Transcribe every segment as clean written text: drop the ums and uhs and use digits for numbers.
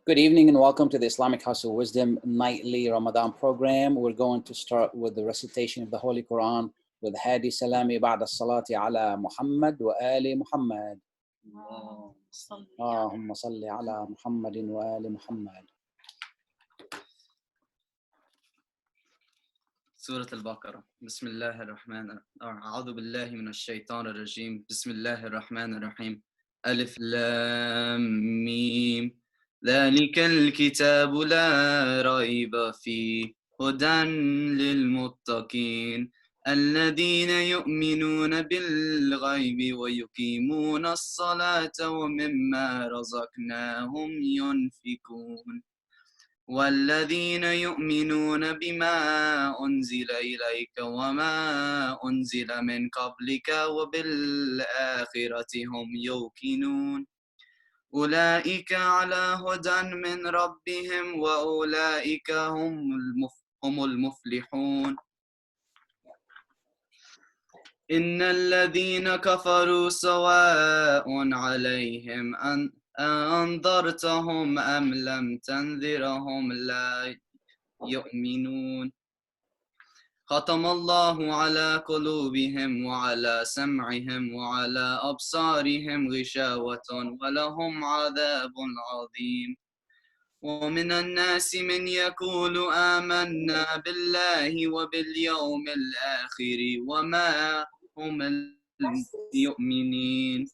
Good evening and welcome to the Islamic House of Wisdom nightly Ramadan program. We're going to start with the recitation of the Holy Quran with Hadi Salami بعد الصلاة على محمد وآل محمد. اللهم صل على محمد وآل محمد. سورة البقرة. بسم الله الرحمن الرحيم. أعوذ بالله من الشيطان الرجيم. بسم الله الرحمن الرحيم. ألف لام ميم. ذلك الكتاب لا ريب فيه هدى للمتقين الذين يؤمنون بالغيب ويقيمون الصلاة ومما رزقناهم ينفقون والذين يؤمنون بما أنزل إليك وما أنزل من قبلك وبالآخرة هم يوقنون أولئك على هدى من ربهم وأولئك هم المفلحون إن الذين كفروا سواء عليهم أنذرتهم أم لم تنذرهم لا يؤمنون ختم الله على قلوبهم وعلى سمعهم وعلى أبصارهم غشاوة ولهم عذاب عظيم ومن الناس من يقول آمنا بالله وباليوم الآخر وما هم المؤمنين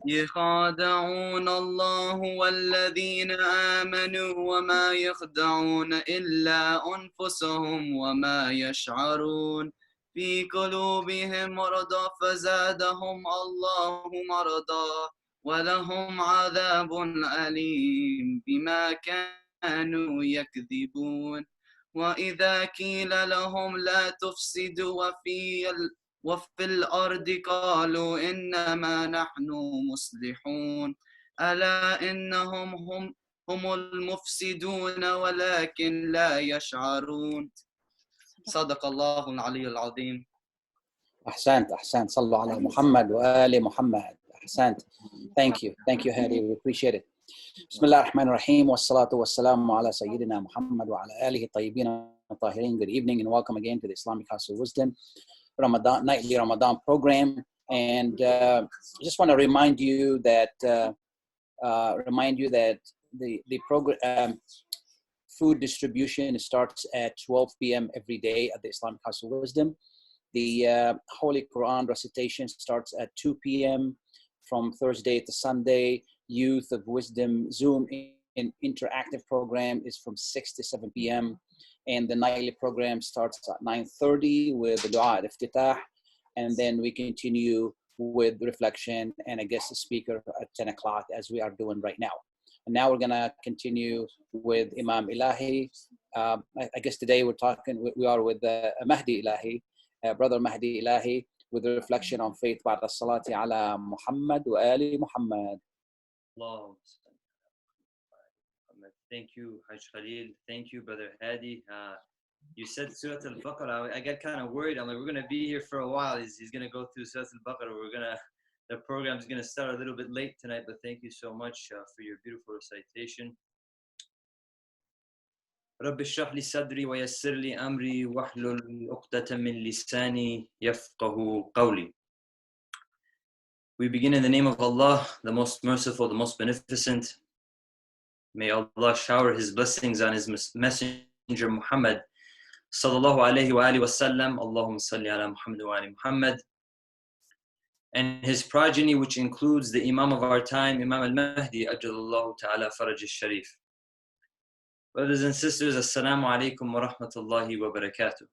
يخادعون الله والذين آمنوا وما يخدعون إلا أنفسهم وما يشعرون في قلوبهم مرض فزادهم الله مرضا ولهم عذاب أليم بما كانوا يكذبون وإذا قيل لهم لا تفسدوا وفي الأرض قالوا إنما نحن مصلحون ألا إنهم هم المفسدون ولكن لا يشعرون صدق الله العلي العظيم. أحسنت صلوا على محمد وآل محمد. أحسنت. Thank you Hadi, we appreciate it. بسم الله الرحمن الرحيم والصلاة والسلام على سيدنا محمد وعلى آله الطيبين الطاهرين. Good evening and welcome again to the Islamic House of Wisdom nightly Ramadan program. And I just want to remind you that the program food distribution starts at 12 p.m. every day at the Islamic House of Wisdom. The Holy Quran recitation starts at 2 p.m. from Thursday to Sunday. Youth of Wisdom Zoom interactive program is from 6 to 7 p.m. And the nightly program starts at 9:30 with the Dua al-Iftitah. And then we continue with reflection and a guest speaker at 10 o'clock as we are doing right now. And now we're going to continue with Imam Elahi. I guess today we are with Mahdi Elahi, Brother Mahdi Elahi, with the reflection on faith بعد الصلاة على محمد وآل محمد. Thank you, Hajj Khalil. Thank you, Brother Hadi. You said Surah Al-Baqarah. I got kind of worried. I'm like, we're going to be here for a while. He's going to go through Surah Al-Baqarah. The program's going to start a little bit late tonight, but thank you so much for your beautiful recitation. رب اشرح لي صدري ويسر لي أمري واحلل عقدة من لساني يفقهوا قولي. We begin in the name of Allah, the most merciful, the most beneficent. May Allah shower His blessings on His messenger Muhammad sallallahu alayhi wa alihi wa sallam. Allahumma salli ala Muhammad wa ali Muhammad. And his progeny, which includes the Imam of our time, Imam al-Mahdi, ajjalallahu ta'ala faraj al-sharif. Brothers and sisters, assalamu alaikum wa rahmatullahi wa barakatuh.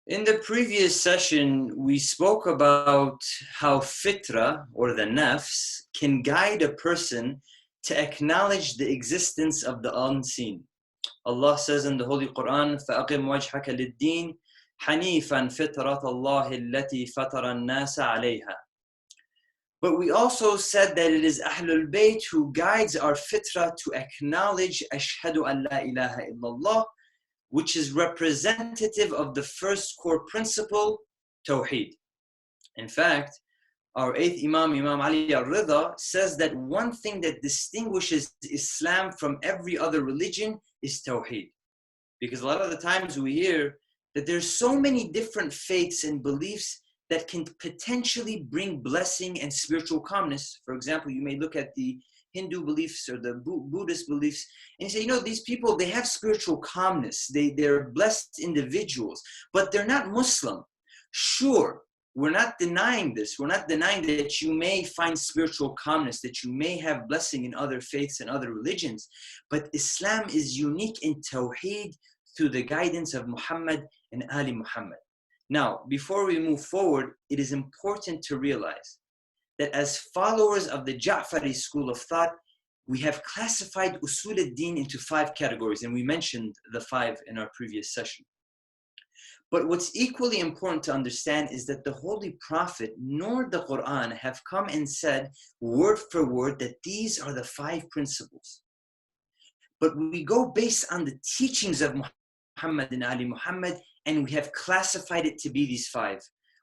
In the previous session, we spoke about how fitra, or the nafs, can guide a person to acknowledge the existence of the unseen. Allah says in the Holy Quran, فَأَقِمْ وَجْهَكَ لِلدِّينِ حَنِيفًا فِطْرَةَ اللَّهِ الَّتِي فَطَرَ النَّاسَ عَلَيْهَا. But we also said that it is Ahlul Bayt who guides our fitrah to acknowledge Ashhadu an la ilaha illallah, which is representative of the first core principle, Tawheed. In fact, our 8th Imam, Imam Ali al-Ridha, says that one thing that distinguishes Islam from every other religion is Tawheed. Because a lot of the times we hear that there's so many different faiths and beliefs that can potentially bring blessing and spiritual calmness. For example, you may look at the Hindu beliefs or the Buddhist beliefs and you say, you know, these people, they have spiritual calmness. They're blessed individuals, but they're not Muslim. Sure, we're not denying this. We're not denying that you may find spiritual calmness, that you may have blessing in other faiths and other religions. But Islam is unique in Tawheed through the guidance of Muhammad and Ali Muhammad. Now, before we move forward, it is important to realize that as followers of the Ja'fari school of thought, we have classified Usul al-Din into 5 categories, and we mentioned the 5 in our previous session. But what's equally important to understand is that the Holy Prophet nor the Quran have come and said word for word that these are the 5 principles. But we go based on the teachings of Muhammad and Ali Muhammad, and we have classified it to be these 5.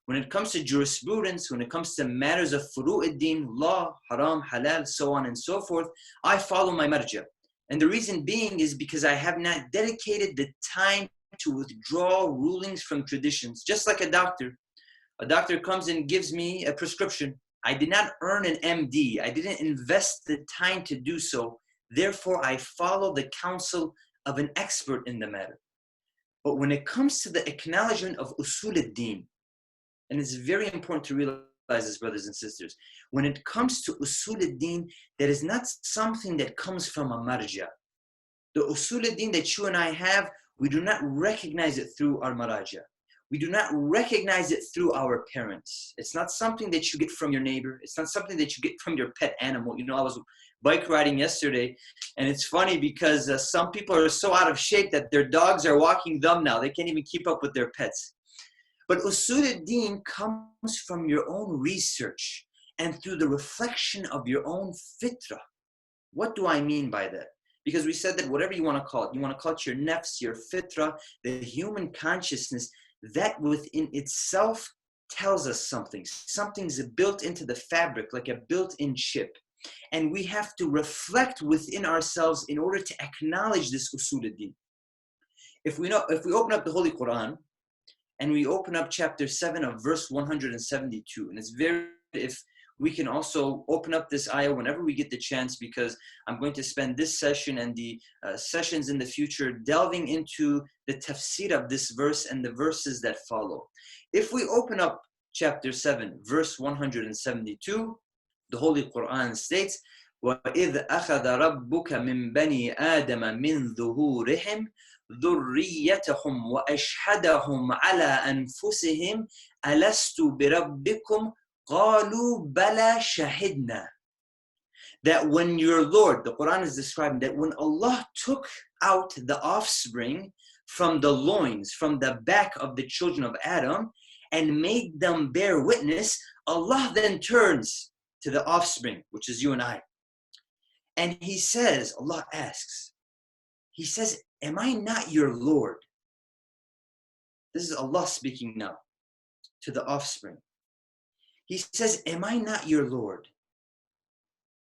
When it comes to jurisprudence, when it comes to matters of furu' ad-din, law, haram, halal, so on and so forth, I follow my marja. And the reason being is because I have not dedicated the time to withdraw rulings from traditions. Just like a doctor. A doctor comes and gives me a prescription. I did not earn an MD. I didn't invest the time to do so. Therefore, I follow the counsel of an expert in the matter. But when it comes to the acknowledgement of usul ad-din, and it's very important to realize this, brothers and sisters, when it comes to usul ad-din, that is not something that comes from a marja. The usul ad-din that you and I have, we do not recognize it through our maraja. We do not recognize it through our parents. It's not something that you get from your neighbor. It's not something that you get from your pet animal. You know, I was bike riding yesterday, and it's funny because some people are so out of shape that their dogs are walking them now. They can't even keep up with their pets. But usul ad-din comes from your own research and through the reflection of your own fitrah. What do I mean by that? Because we said that whatever you want to call it your nafs, your fitrah, the human consciousness, that within itself tells us something. Something's built into the fabric, like a built-in chip. And we have to reflect within ourselves in order to acknowledge this usul ad-din. If we open up the Holy Quran, and we open up chapter 7 of verse 172, and it's very, if we can also open up this ayah whenever we get the chance, because I'm going to spend this session and the sessions in the future delving into the tafsir of this verse and the verses that follow. If we open up chapter 7, verse 172, the Holy Quran states, وَإِذْ أَخَذَ رَبُّكَ مِنْ بَنِي آدَمَ مِنْ ظُهُورِهِمْ ذُرِّيَّتَهُمْ وَأَشْهَدَهُمْ عَلَىٰ أَنفُسِهِمْ أَلَسْتُ بِرَبِّكُمْ قَالُوا بَلَى شَهِدْنَا. That when your Lord, the Quran is describing that when Allah took out the offspring from the loins, from the back of the children of Adam, and made them bear witness, Allah then turns to the offspring, which is you and I. And He says, Allah asks, He says, am I not your Lord? This is Allah speaking now to the offspring. He says, am I not your Lord?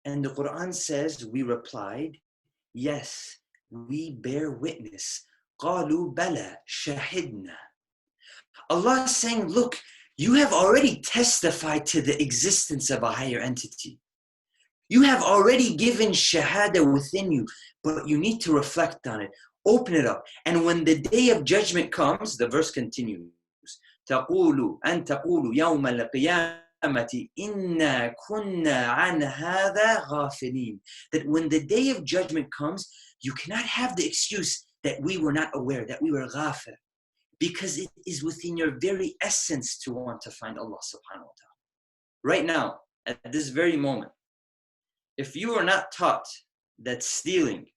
And the Quran says, we replied, yes, we bear witness. قَالُوا بَلَى شَهِدْنَا. Allah is saying, look, you have already testified to the existence of a higher entity. You have already given shahada within you, but you need to reflect on it. Open it up. And when the day of judgment comes, the verse continues. تَقُولُوا أَن تَقُولُوا يَوْمَ الْقِيَامَةِ إِنَّا كُنَّا عَنْ هَذَا غَافِلِينَ. That when the day of judgment comes, you cannot have the excuse that we were not aware, that we were ghafir. Because it is within your very essence to want to find Allah subhanahu wa ta'ala. Right now, at this very moment, if you are not taught that stealing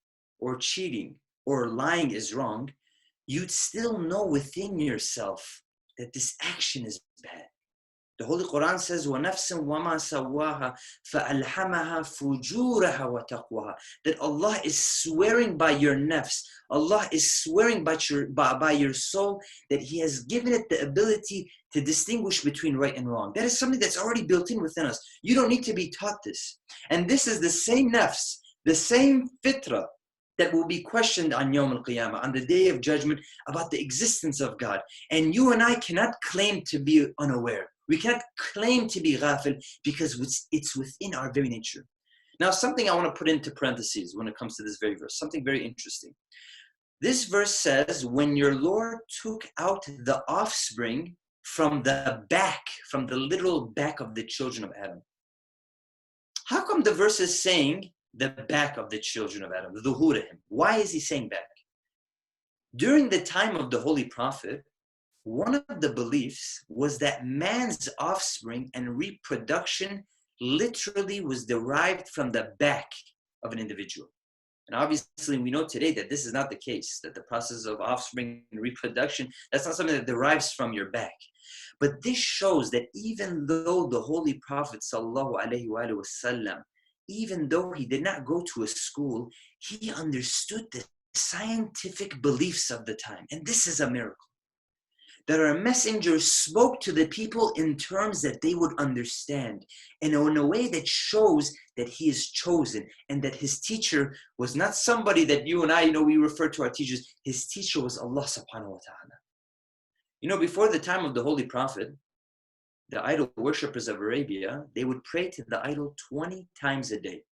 or cheating or lying is wrong, you'd still know within yourself that this action is bad. The Holy Quran says, وَنَفْسٍ وَمَا سَوَّاهَا فَأَلْحَمَهَا فُجُورَهَا وَتَقْوَاهَا. That Allah is swearing by your nafs. Allah is swearing by your soul that He has given it the ability to distinguish between right and wrong. That is something that's already built in within us. You don't need to be taught this. And this is the same nafs, the same fitrah that will be questioned on Yawm al-Qiyamah, on the Day of Judgment, about the existence of God. And you and I cannot claim to be unaware. We cannot claim to be ghafil because it's within our very nature. Now, something I want to put into parentheses when it comes to this very verse, something very interesting. This verse says, when your Lord took out the offspring from the back, from the literal back of the children of Adam. How come the verse is saying the back of the children of Adam, dhuhurihim? Why is he saying back? During the time of the Holy Prophet, one of the beliefs was that man's offspring and reproduction literally was derived from the back of an individual. And obviously we know today that this is not the case, that the process of offspring and reproduction, that's not something that derives from your back. But this shows that even though the Holy Prophet ﷺ, even though he did not go to a school, he understood the scientific beliefs of the time. And this is a miracle. That our messenger spoke to the people in terms that they would understand, and in a way that shows that he is chosen, and that his teacher was not somebody that you and I, we refer to our teachers. His teacher was Allah subhanahu wa ta'ala. Before the time of the Holy Prophet, the idol worshippers of Arabia, they would pray to the idol 20 times a day.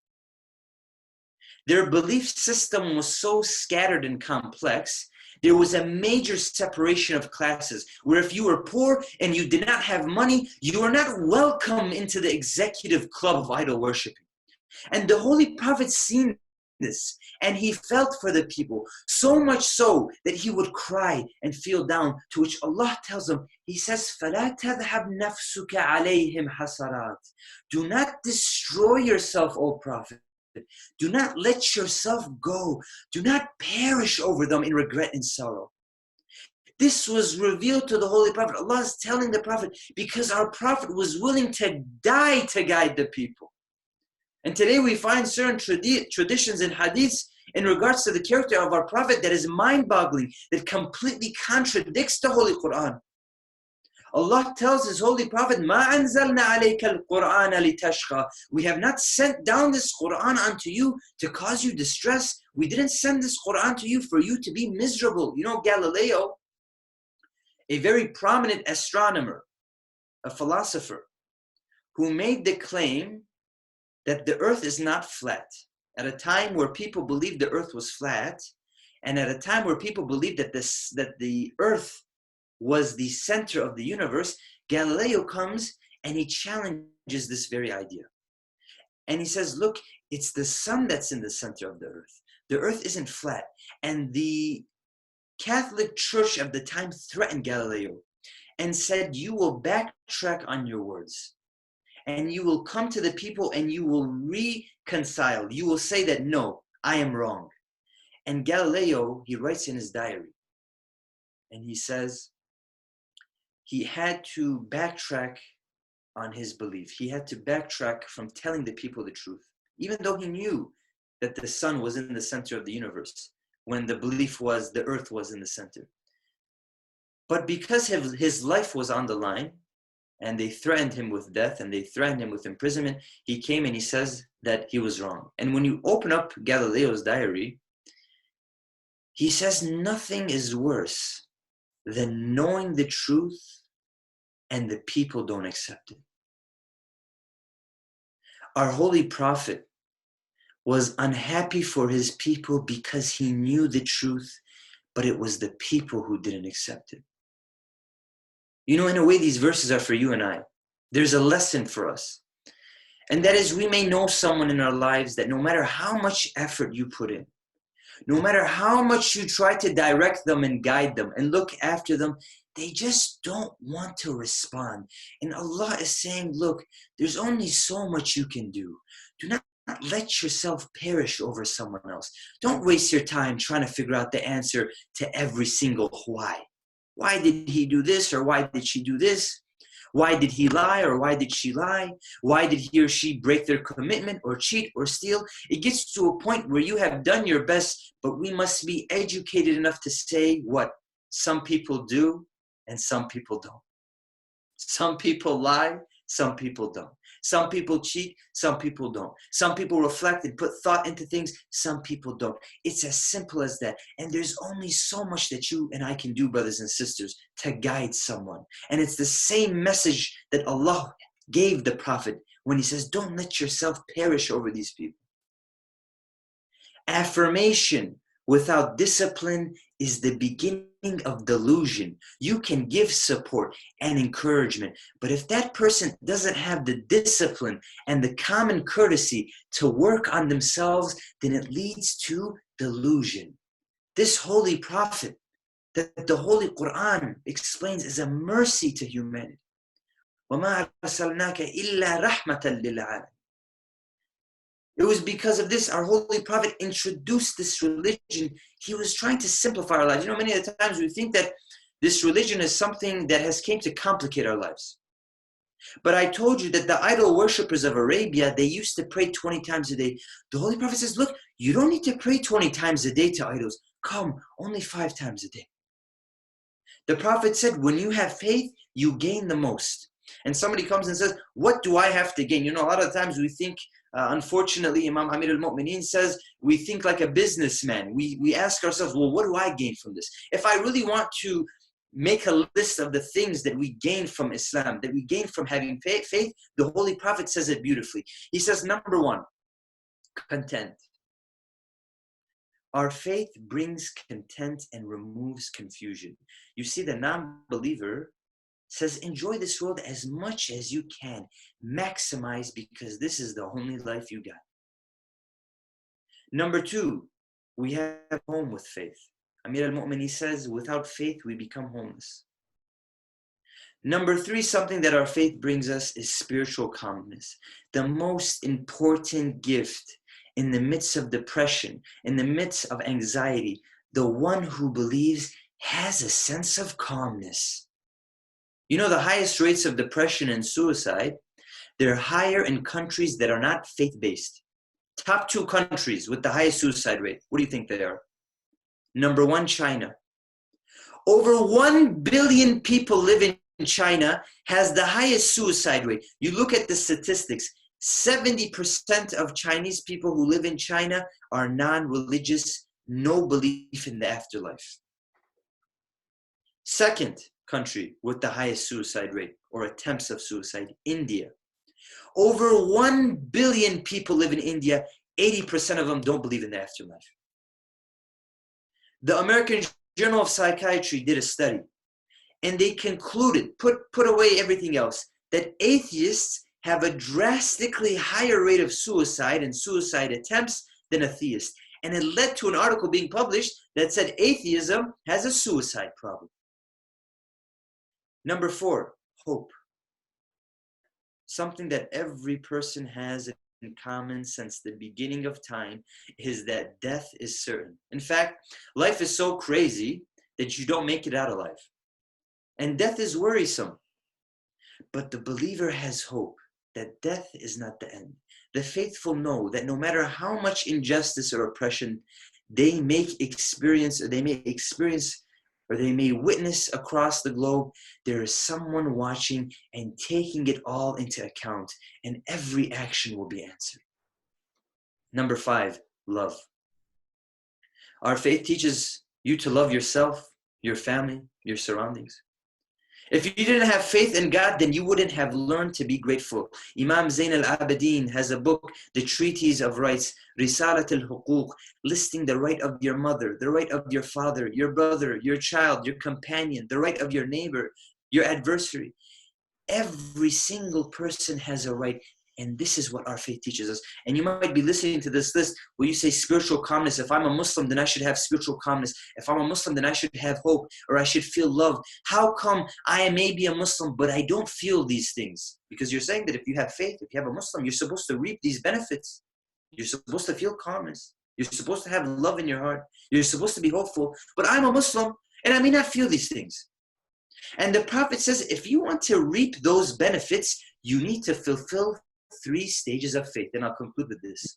Their belief system was so scattered and complex. There was a major separation of classes, where if you were poor and you did not have money, you were not welcome into the executive club of idol worshiping. And the Holy Prophet seen this, and he felt for the people, so much so that he would cry and feel down, to which Allah tells him, he says, فَلَا تَذْهَبْ نَفْسُكَ عَلَيْهِمْ حَسَرَاتٍ. Do not destroy yourself, O Prophet. Do not let yourself go. Do not perish over them in regret and sorrow. This was revealed to the Holy Prophet. Allah is telling the Prophet because our Prophet was willing to die to guide the people. And today we find certain traditions and hadiths in regards to the character of our Prophet that is mind-boggling, that completely contradicts the Holy Quran. Allah tells His Holy Prophet, مَا أَنزَلْنَا عَلَيْكَ الْقُرْآنَ لِتَشْقَى. We have not sent down this Quran unto you to cause you distress. We didn't send this Quran to you for you to be miserable. Galileo, a very prominent astronomer, a philosopher, who made the claim that the earth is not flat. At a time where people believed the earth was flat, and at a time where people believed that the earth was the center of the universe, Galileo comes and he challenges this very idea. And he says, look, it's the sun that's in the center of the earth. The earth isn't flat. And the Catholic Church of the time threatened Galileo and said, you will backtrack on your words. And you will come to the people and you will reconcile. You will say that, no, I am wrong. And Galileo, he writes in his diary, and he says, he had to backtrack on his belief. He had to backtrack from telling the people the truth, even though he knew that the sun was in the center of the universe, when the belief was the earth was in the center. But because his life was on the line, and they threatened him with death, and they threatened him with imprisonment, he came and he says that he was wrong. And when you open up Galileo's diary, he says nothing is worse than knowing the truth and the people don't accept it. Our Holy Prophet was unhappy for his people because he knew the truth, but it was the people who didn't accept it. In a way, these verses are for you and I. There's a lesson for us. And that is, we may know someone in our lives that no matter how much effort you put in, no matter how much you try to direct them and guide them and look after them, they just don't want to respond. And Allah is saying, look, there's only so much you can do. Do not let yourself perish over someone else. Don't waste your time trying to figure out the answer to every single why. Why did he do this, or why did she do this? Why did he lie or why did she lie? Why did he or she break their commitment or cheat or steal? It gets to a point where you have done your best, but we must be educated enough to say what some people do and some people don't. Some people lie, some people don't. Some people cheat, some people don't. Some people reflect and put thought into things, some people don't. It's as simple as that. And there's only so much that you and I can do, brothers and sisters, to guide someone. And it's the same message that Allah gave the Prophet when he says, don't let yourself perish over these people. Affirmation without discipline is the beginning of delusion. You can give support and encouragement, but if that person doesn't have the discipline and the common courtesy to work on themselves, then it leads to delusion. This holy prophet that the Holy Quran explains is a mercy to humanity. وَمَا أَرْسَلْنَاكَ إِلَّا رَحْمَةً لِلْعَالَمِينَ. It was because of this our Holy Prophet introduced this religion. He was trying to simplify our lives. You know, many of the times we think that this religion is something that has came to complicate our lives. But I told you that the idol worshippers of Arabia, they used to pray 20 times a day. The Holy Prophet says, look, you don't need to pray 20 times a day to idols. Come, only 5 times a day. The Prophet said, when you have faith, you gain the most. And somebody comes and says, what do I have to gain? You know, a lot of times we think, unfortunately, Imam Amir al-Mu'mineen says, we think like a businessman. We ask ourselves, well, what do I gain from this? If I really want to make a list of the things that we gain from Islam, that we gain from having faith, the Holy Prophet says it beautifully. He says, number 1, content. Our faith brings content and removes confusion. You see, the non-believer says, enjoy this world as much as you can. Maximize, because this is the only life you got. Number 2, we have home with faith. Amir al-Mu'mineen says, without faith, we become homeless. Number 3, something that our faith brings us is spiritual calmness. The most important gift in the midst of depression, in the midst of anxiety, the one who believes has a sense of calmness. You know, the highest rates of depression and suicide, they're higher in countries that are not faith-based. Top 2 countries with the highest suicide rate. What do you think they are? Number 1, China. Over 1 billion people live in China, has the highest suicide rate. You look at the statistics, 70% of Chinese people who live in China are non-religious, no belief in the afterlife. Second country with the highest suicide rate or attempts of suicide, India. Over 1 billion people live in India, 80% of them don't believe in the afterlife. The American Journal of Psychiatry did a study, and they concluded, put away everything else, that atheists have a drastically higher rate of suicide and suicide attempts than a theist. And it led to an article being published that said atheism has a suicide problem. Number 4, hope. Something that every person has in common since the beginning of time is that death is certain. In fact, life is so crazy that you don't make it out alive. And death is worrisome. But the believer has hope that death is not the end. The faithful know that no matter how much injustice or oppression they may experience, or they may witness across the globe, there is someone watching and taking it all into account, and every action will be answered. Number 5, love. Our faith teaches you to love yourself, your family, your surroundings. If you didn't have faith in God, then you wouldn't have learned to be grateful. Imam Zain al-Abidin has a book, The Treatise of Rights, Risalat al-Huquq, listing the right of your mother, the right of your father, your brother, your child, your companion, the right of your neighbor, your adversary. Every single person has a right, and this is what our faith teaches us. And you might be listening to this list where you say spiritual calmness. If I'm a Muslim, then I should have spiritual calmness. If I'm a Muslim, then I should have hope, or I should feel love. How come I may be a Muslim, but I don't feel these things? Because you're saying that if you have faith, if you have a Muslim, you're supposed to reap these benefits. You're supposed to feel calmness. You're supposed to have love in your heart. You're supposed to be hopeful. But I'm a Muslim, and I may not feel these things. And the Prophet says, if you want to reap those benefits, you need to fulfill 3 stages of faith. And I'll conclude with this.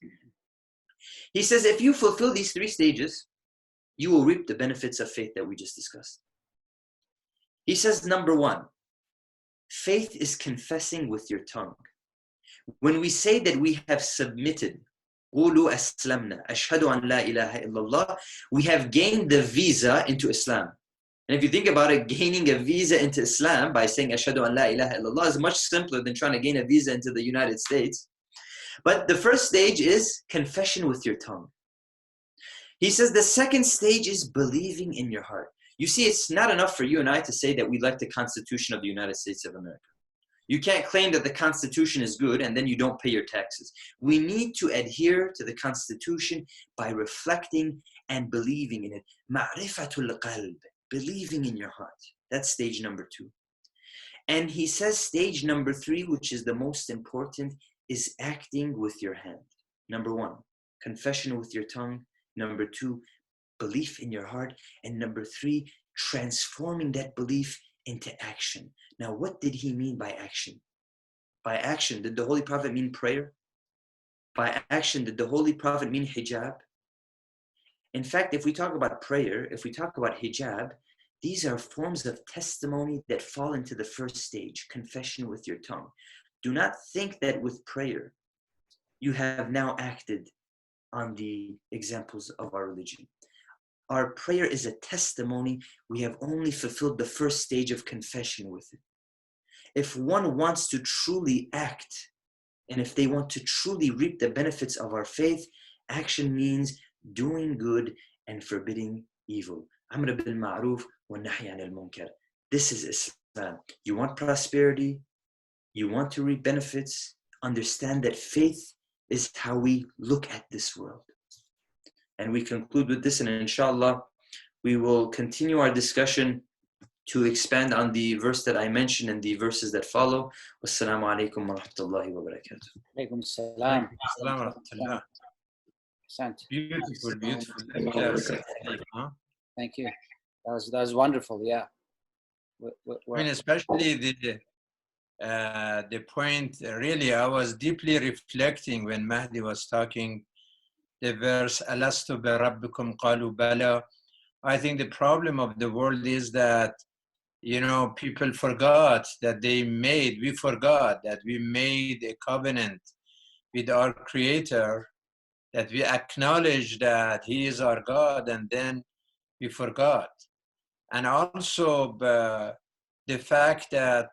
He says, if you fulfill these 3 stages, you will reap the benefits of faith that we just discussed. He says, number 1, faith is confessing with your tongue. When we say that we have submitted, قُولُوا أَسْلَمْنَا أَشْهَدُ أَنْ لَا إِلَهَ إِلَّا اللَّهِ, we have gained the visa into Islam. And if you think about it, gaining a visa into Islam by saying Ashhadu an la ilaha illallah is much simpler than trying to gain a visa into the United States. But the first stage is confession with your tongue. He says the second stage is believing in your heart. You see, it's not enough for you and I to say that we like the Constitution of the United States of America. You can't claim that the Constitution is good and then you don't pay your taxes. We need to adhere to the Constitution by reflecting and believing in it. Ma'rifatul qalb, believing in your heart. That's stage number 2. And he says stage number 3, which is the most important, is acting with your hand. Number 1, confession with your tongue. Number 2, belief in your heart. And number 3, transforming that belief into action. Now, what did he mean by action? By action, did the Holy Prophet mean prayer? By action, did the Holy Prophet mean hijab? In fact, if we talk about prayer, if we talk about hijab, these are forms of testimony that fall into the first stage, confession with your tongue. Do not think that with prayer, you have now acted on the examples of our religion. Our prayer is a testimony. We have only fulfilled the first stage of confession with it. If one wants to truly act, and if they want to truly reap the benefits of our faith, action means doing good and forbidding evil. Amr bil ma'ruf wa nahy anil munkar. This is Islam. You want prosperity, you want to reap benefits, understand that faith is how we look at this world. And we conclude with this, and inshallah, we will continue our discussion to expand on the verse that I mentioned and the verses that follow. Wassalamu alaikum wa rahmatullahi wa barakatuh. Alaikum salam. Salam wa rahmatullah. Beautiful, beautiful. Thank you. That was wonderful. Yeah. I mean, especially the point. Really, I was deeply reflecting when Mahdi was talking. The verse "Alastu bi rabbikum qalu bala." I think the problem of the world is that, you know, people forgot that we forgot that we made a covenant with our Creator, that we acknowledge that He is our God, and then we forgot. And also the fact that,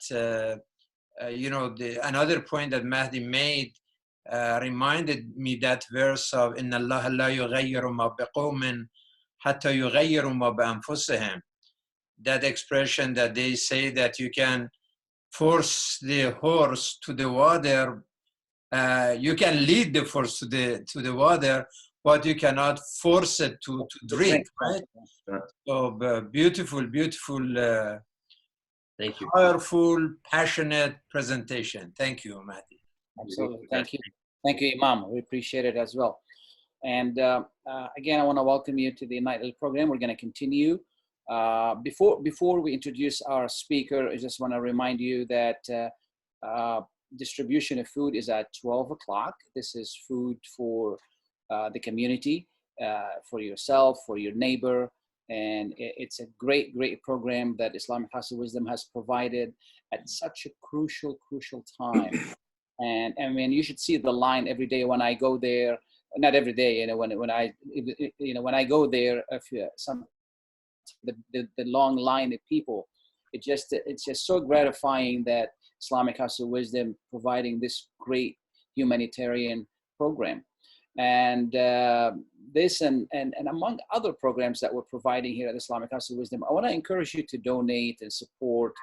you know, another point that Mahdi made reminded me that verse of إِنَّ اللَّهَ لَا يُغَيِّرُ مَا بِقَوْمٍ حَتَّى يُغَيِّرُ مَا بِأَنفُسِهِمْ. That expression that they say that you can force the horse to the water, you can lead the horse to the water, but you cannot force it to drink, right? So beautiful, beautiful, Thank you. powerful, passionate presentation. Thank you, Mahdi. Absolutely. Thank you. Thank you, Imam. We appreciate it as well. And again, I want to welcome you to the nightly program. We're going to continue. Before we introduce our speaker, I just want to remind you that distribution of food is at 12 o'clock. This is food for the community, for yourself, for your neighbor. And it's a great, great program that Islamic House of Wisdom has provided at such a crucial time. And I mean, you should see the line every day when I go there. Not every day, you know, when I go there, the long line of people, it's just so gratifying that Islamic House of Wisdom providing this great humanitarian program. And this and among other programs that we're providing here at Islamic House of Wisdom, I want to encourage you to donate and support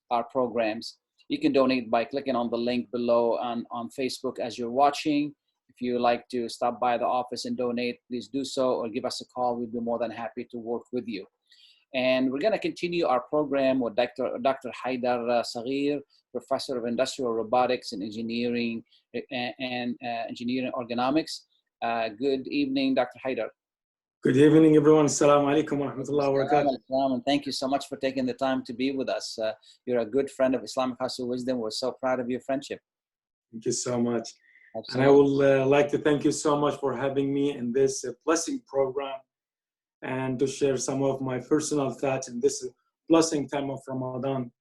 our programs. You can donate by clicking on the link below on Facebook as you're watching. If you like to stop by the office and donate, please do so, or give us a call. We'd be more than happy to work with you. And we're going to continue our program with Dr. Haidar Sughair, Professor of Industrial Robotics and Engineering and Engineering Ergonomics. Good evening, Dr. Haidar. Good evening, everyone. Assalamu alaikum wa rahmatullahi wa barakatuh. Salam, and thank you so much for taking the time to be with us. You're a good friend of Islamic House of Wisdom. We're so proud of your friendship. Thank you so much. Absolutely. And I would like to thank you so much for having me in this blessing program and to share some of my personal thoughts in this blessing time of Ramadan.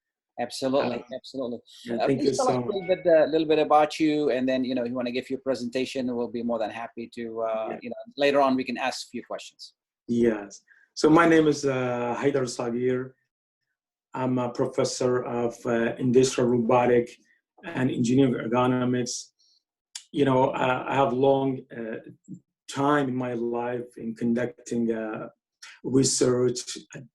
Absolutely, absolutely. Thank you Please tell so us much. a little bit about you, and then, you know, if you want to give your presentation, we'll be more than happy to, you know, later on we can ask a few questions. Yes. So my name is Haidar Sughair. I'm a professor of industrial robotic and engineering ergonomics. You know, I have long time in my life in conducting research,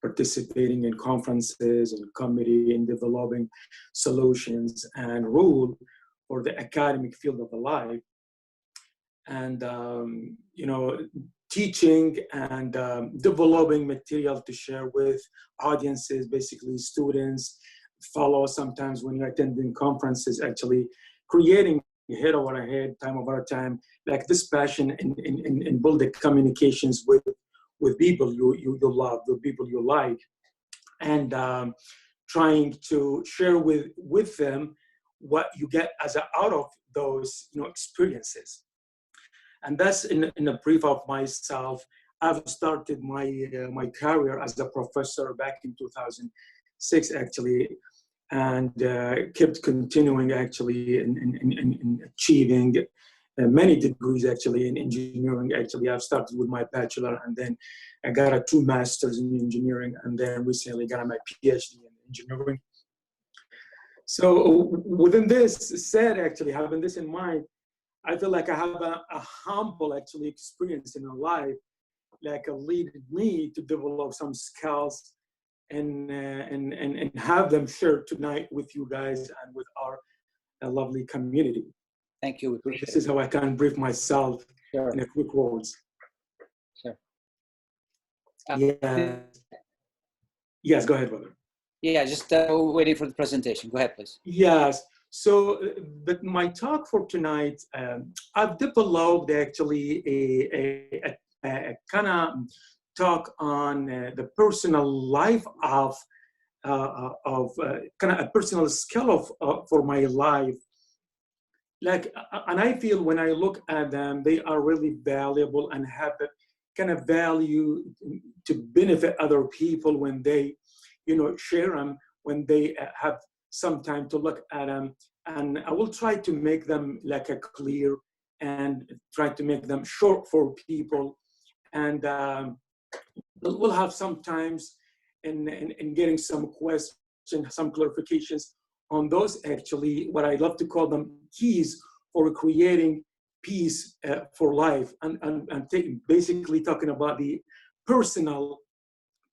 participating in conferences and committee in developing solutions and rule for the academic field of the life. And, you know, teaching and developing material to share with audiences, basically students, follow sometimes when you're attending conferences, actually creating head over head, time over time, like this passion in building communications with people you love, the people you like, and trying to share with them what you get out of those, you know, experiences. And that's in a brief of myself. I've started my career as a professor back in 2006, actually, and kept continuing actually in achieving many degrees actually in engineering. Actually, I've started with my bachelor, and then I got a 2 masters in engineering, and then recently got my PhD in engineering. So within this said, actually having this in mind, I feel like I have a humble actually experience in my life, like leaded me to develop some skills and have them shared tonight with you guys and with our lovely community. Thank you. We appreciate This is how I can brief myself Sure. in a quick words. Sure. Yeah. Yes, go ahead, brother. Yeah, just waiting for the presentation. Go ahead, please. Yes. So, but my talk for tonight, I've developed actually a kind of talk on the personal life of kind of a personal skill for my life. Like, and I feel when I look at them, they are really valuable and have a kind of value to benefit other people when they, you know, share them, when they have some time to look at them. And I will try to make them like a clear and try to make them short for people. And we'll have some times in getting some questions, some clarifications on those, actually, what I love to call them keys for creating peace for life. And basically talking about the personal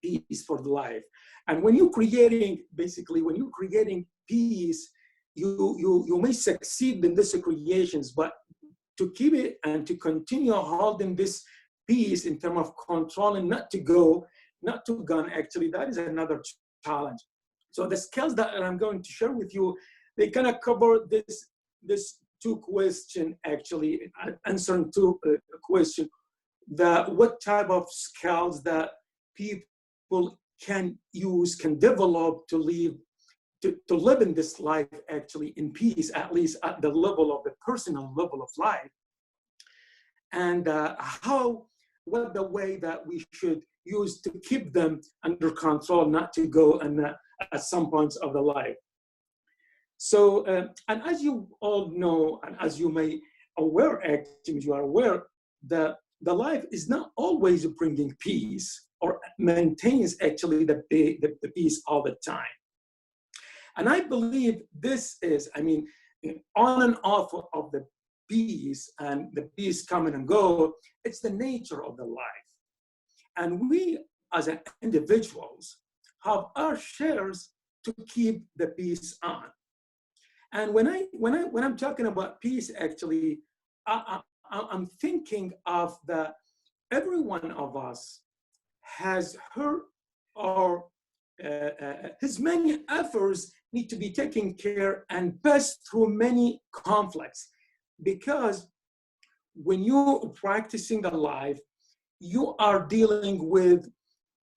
peace for the life. And when you're creating, basically, when you're creating peace, you may succeed in these creations, but to keep it and to continue holding this peace in terms of controlling, not to gun, actually, that is another challenge. So the skills that I'm going to share with you, they kind of cover this 2 questions, actually, answering 2 questions, what type of skills that people can use, can develop to live in this life actually in peace, at least at the level of the personal level of life, and what the way that we should use to keep them under control, not to go and at some points of the life. So, and as you all know, and as you may aware, actually, you are aware that the life is not always bringing peace or maintains actually the peace all the time. And I believe this is, I mean, on and off of the peace and the peace coming and go, it's the nature of the life. And we as individuals have our shares to keep the peace on. And when I'm talking about peace, actually, I'm thinking of every one of us has her or his many efforts need to be taken care and passed through many conflicts, because when you're practicing the life, you are dealing with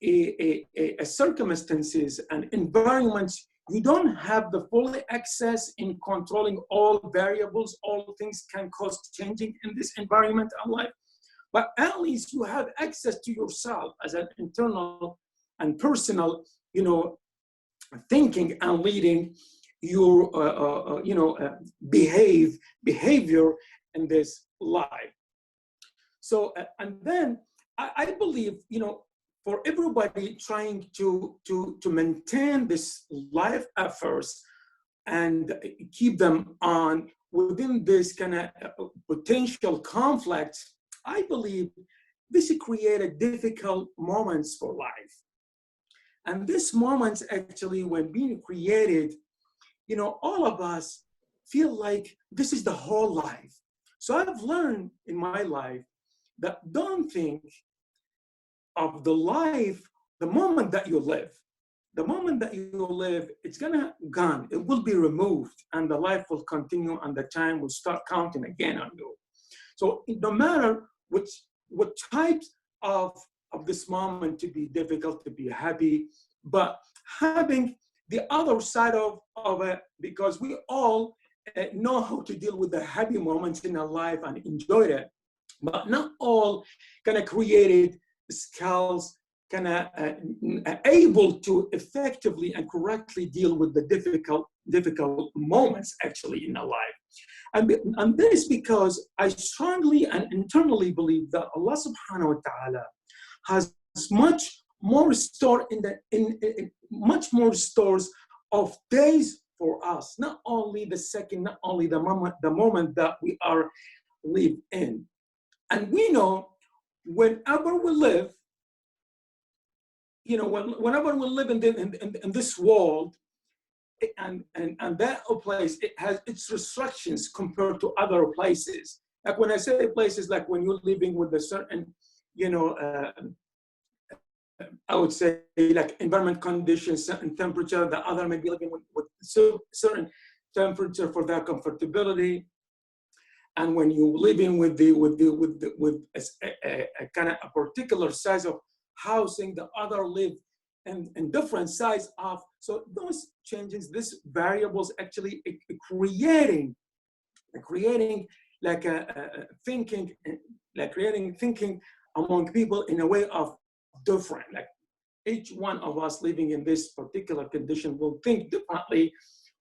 a circumstances and environments, you don't have the full access in controlling all variables. All things can cause changing in this environment and life. But at least you have access to yourself as an internal and personal, thinking and leading your, behavior in this life. So, and then I believe, for everybody trying to maintain this life efforts and keep them on within this kind of potential conflict, I believe this created difficult moments for life. And these moments actually, when being created, all of us feel like this is the whole life. So I've learned in my life that don't think of the life, the moment that you live. The moment that you live, it's gone. It will be removed, and the life will continue, and the time will start counting again on you. So no matter what types of this moment to be difficult, to be happy, but having the other side of it, because we all know how to deal with the happy moments in our life and enjoy it, but not all kind of created skills, kind of able to effectively and correctly deal with the difficult moments actually in our life. And this is because I strongly and internally believe that Allah subhanahu wa ta'ala has much more stored in much more stores of days for us, not only the second, not only the moment that we are live in. And we know whenever we live, whenever we live in this world, and that place, it has its restrictions compared to other places. Like when I say places, like when you're living with a certain, I would say like environment conditions, certain temperature, the other may be living with certain temperature for their comfortability. And when you're living with a kind of a particular size of housing, the other live in different size of, so those changes, these variables actually creating like a thinking, like creating thinking among people in a way of different. Like each one of us living in this particular condition will think differently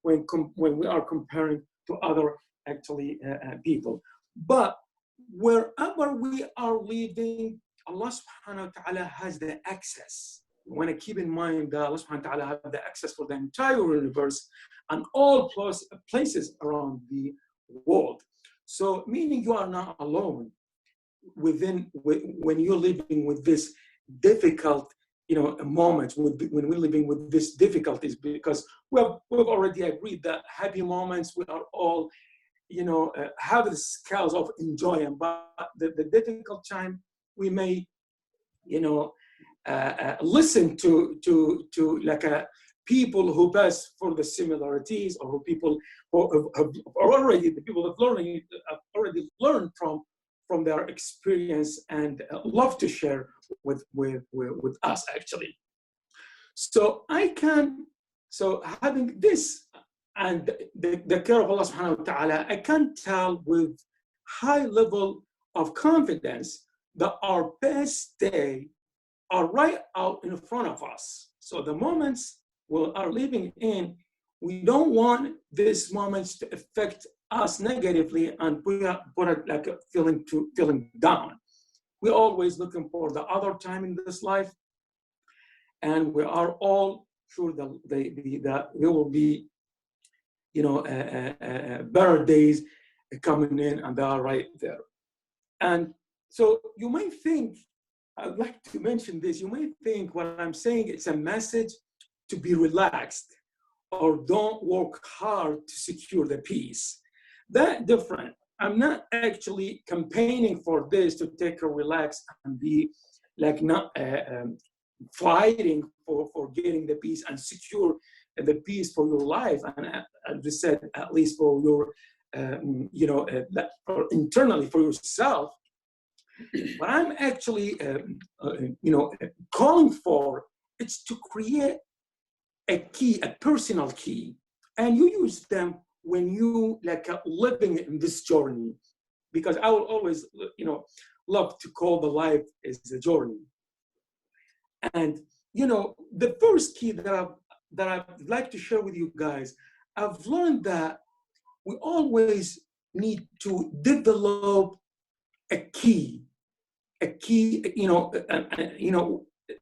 when we are comparing to other actually people. But wherever we are living, Allah subhanahu wa ta'ala has the access. We want to keep in mind that Allah subhanahu wa ta'ala has the access for the entire universe and all places around the world. So meaning you are not alone when you're living with this difficult moments, when we're living with these difficulties, because we've already agreed that happy moments we are all have the scales of enjoying, but the difficult time we may listen to like people who pass for the similarities, or people who have already, the people have already learned from their experience and love to share with us actually. So having this and the care of Allah subhanahu wa ta'ala, I can tell with high level of confidence that our best day are right out in front of us. So the moments we are living in, we don't want these moments to affect us negatively and put it like a feeling down. We're always looking for the other time in this life, and we are all sure that there will be better days coming in, and they are right there. And so you might think, I'd like to mention this, you might think what I'm saying, it's a message to be relaxed or don't work hard to secure the peace. That different. I'm not actually campaigning for this to take a relax and be like not fighting for getting the peace and secure the peace for your life. And as I said, at least for your, internally for yourself. What I'm actually, calling for, it's to create a key, a personal key, and you use them when you living in this journey, because I will always, love to call the life as a journey. And the first key that I'd like to share with you guys, I've learned that we always need to develop a key,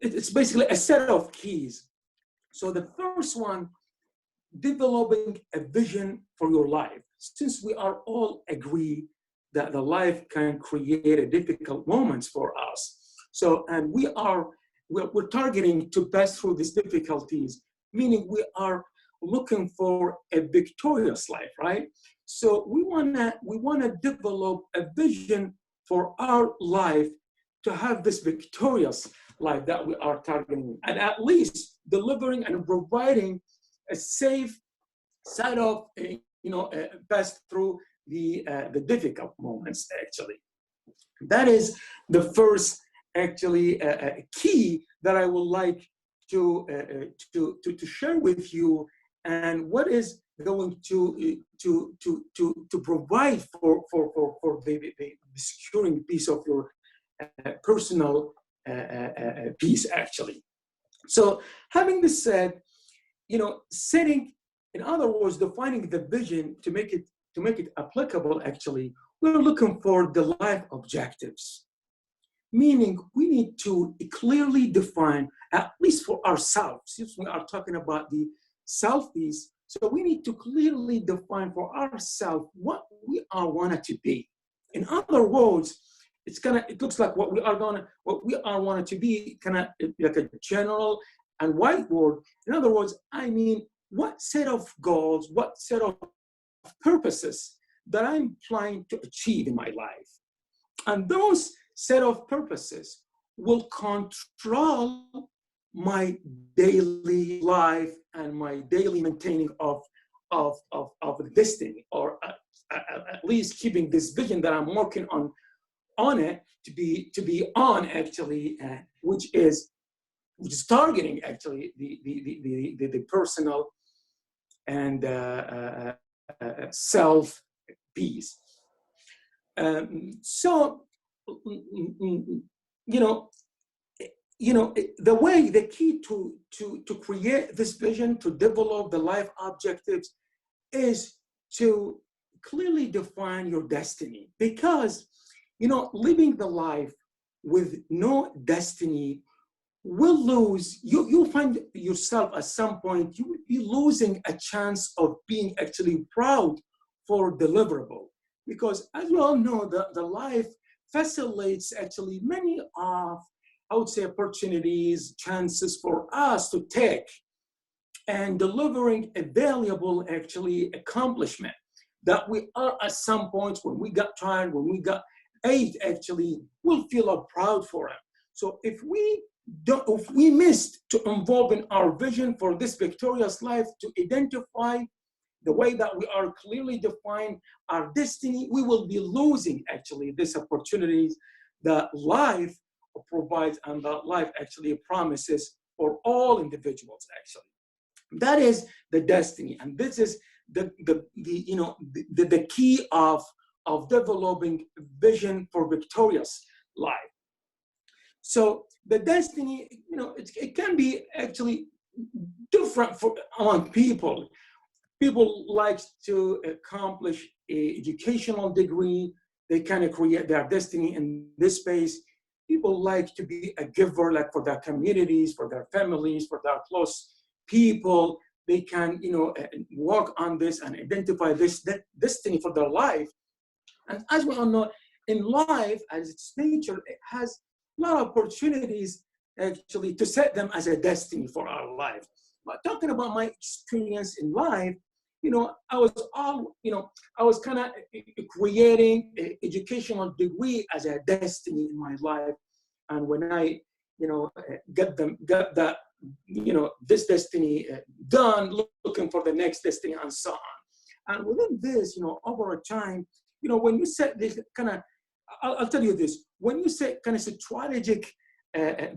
it's basically a set of keys. So the first one, developing a vision for your life. Since we are all agree that the life can create a difficult moments for us. So, and we're targeting to pass through these difficulties, meaning we are looking for a victorious life, right? So we wanna develop a vision for our life to have this victorious life that we are targeting, and at least delivering and providing a safe side of, pass through the difficult moments. Actually, that is the first key that I would like to share with you, and what is going to provide for the securing piece of your personal piece, actually. So having this said, setting, in other words, defining the vision to make it applicable, actually, we're looking for the life objectives. Meaning we need to clearly define, at least for ourselves, since we are talking about the self piece, so we need to clearly define for ourselves what we are wanted to be. In other words, it looks like what we are wanted to be, kind of like a general and wide word. In other words, I mean, what set of goals, what set of purposes that I'm trying to achieve in my life. And those set of purposes will control my daily life and my daily maintaining of the destiny, or at least keeping this vision that I'm working on it to be on, actually, which is targeting, actually, the personal and self peace. So the way, the key to create this vision, to develop the life objectives, is to clearly define your destiny. Because living the life with no destiny will lose, you'll find yourself at some point, you will be losing a chance of being actually proud for deliverable. Because as we all know, the life facilitates actually many of, I would say, opportunities, chances for us to take, and delivering a valuable, actually, accomplishment that we are at some points, when we got tired, when we got age, actually, we'll feel proud for it. So if we missed to involve in our vision for this victorious life, to identify the way that we are clearly define our destiny, we will be losing, actually, these opportunities that life provides and that life actually promises for all individuals, actually. That is the destiny, and this is the key of developing vision for victorious life. So the destiny, it can be actually different among people. People like to accomplish an educational degree. They kind of create their destiny in this space. People like to be a giver, like for their communities, for their families, for their close people. They can, work on this and identify this destiny for their life. And as we all know, in life, as its nature, it has a lot of opportunities, actually, to set them as a destiny for our life. But talking about my experience in life, I was kind of creating an educational degree as a destiny in my life. And when I, get that, this destiny done, looking for the next destiny and so on. And within this, over a time, when you set this kind of, I'll tell you this. When you say kind of strategic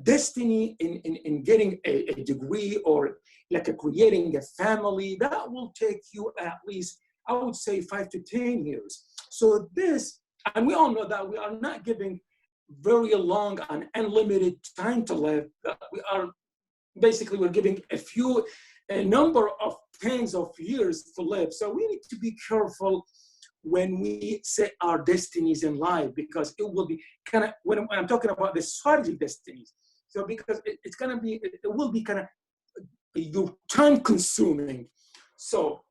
destiny in getting a degree or like creating a family, that will take you at least, I would say, 5 to 10 years. So this, and we all know that we are not giving very long and unlimited time to live. We are basically, we're giving a number of tens of years to live. So we need to be careful when we set our destinies in life, because it will be kind of, when I'm talking about the strategic destinies, so because it's going to be, it will be kind of your time consuming. So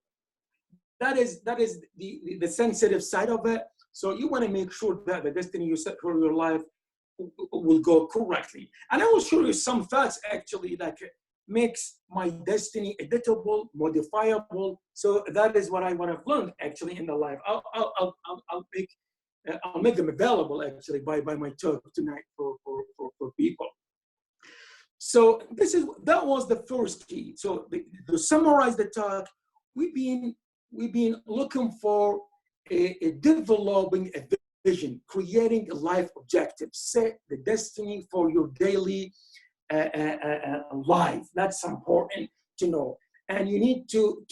that is the sensitive side of it. So you want to make sure that the destiny you set for your life will go correctly. And I will show you some facts actually that makes my destiny editable, modifiable. So that is what I want to learn actually in the life. I'll make them available actually by my talk tonight for people. So that was the first key. So to summarize the talk, we've been looking for a developing a vision, creating a life objective, set the destiny for your daily life. That's important to know, and you need to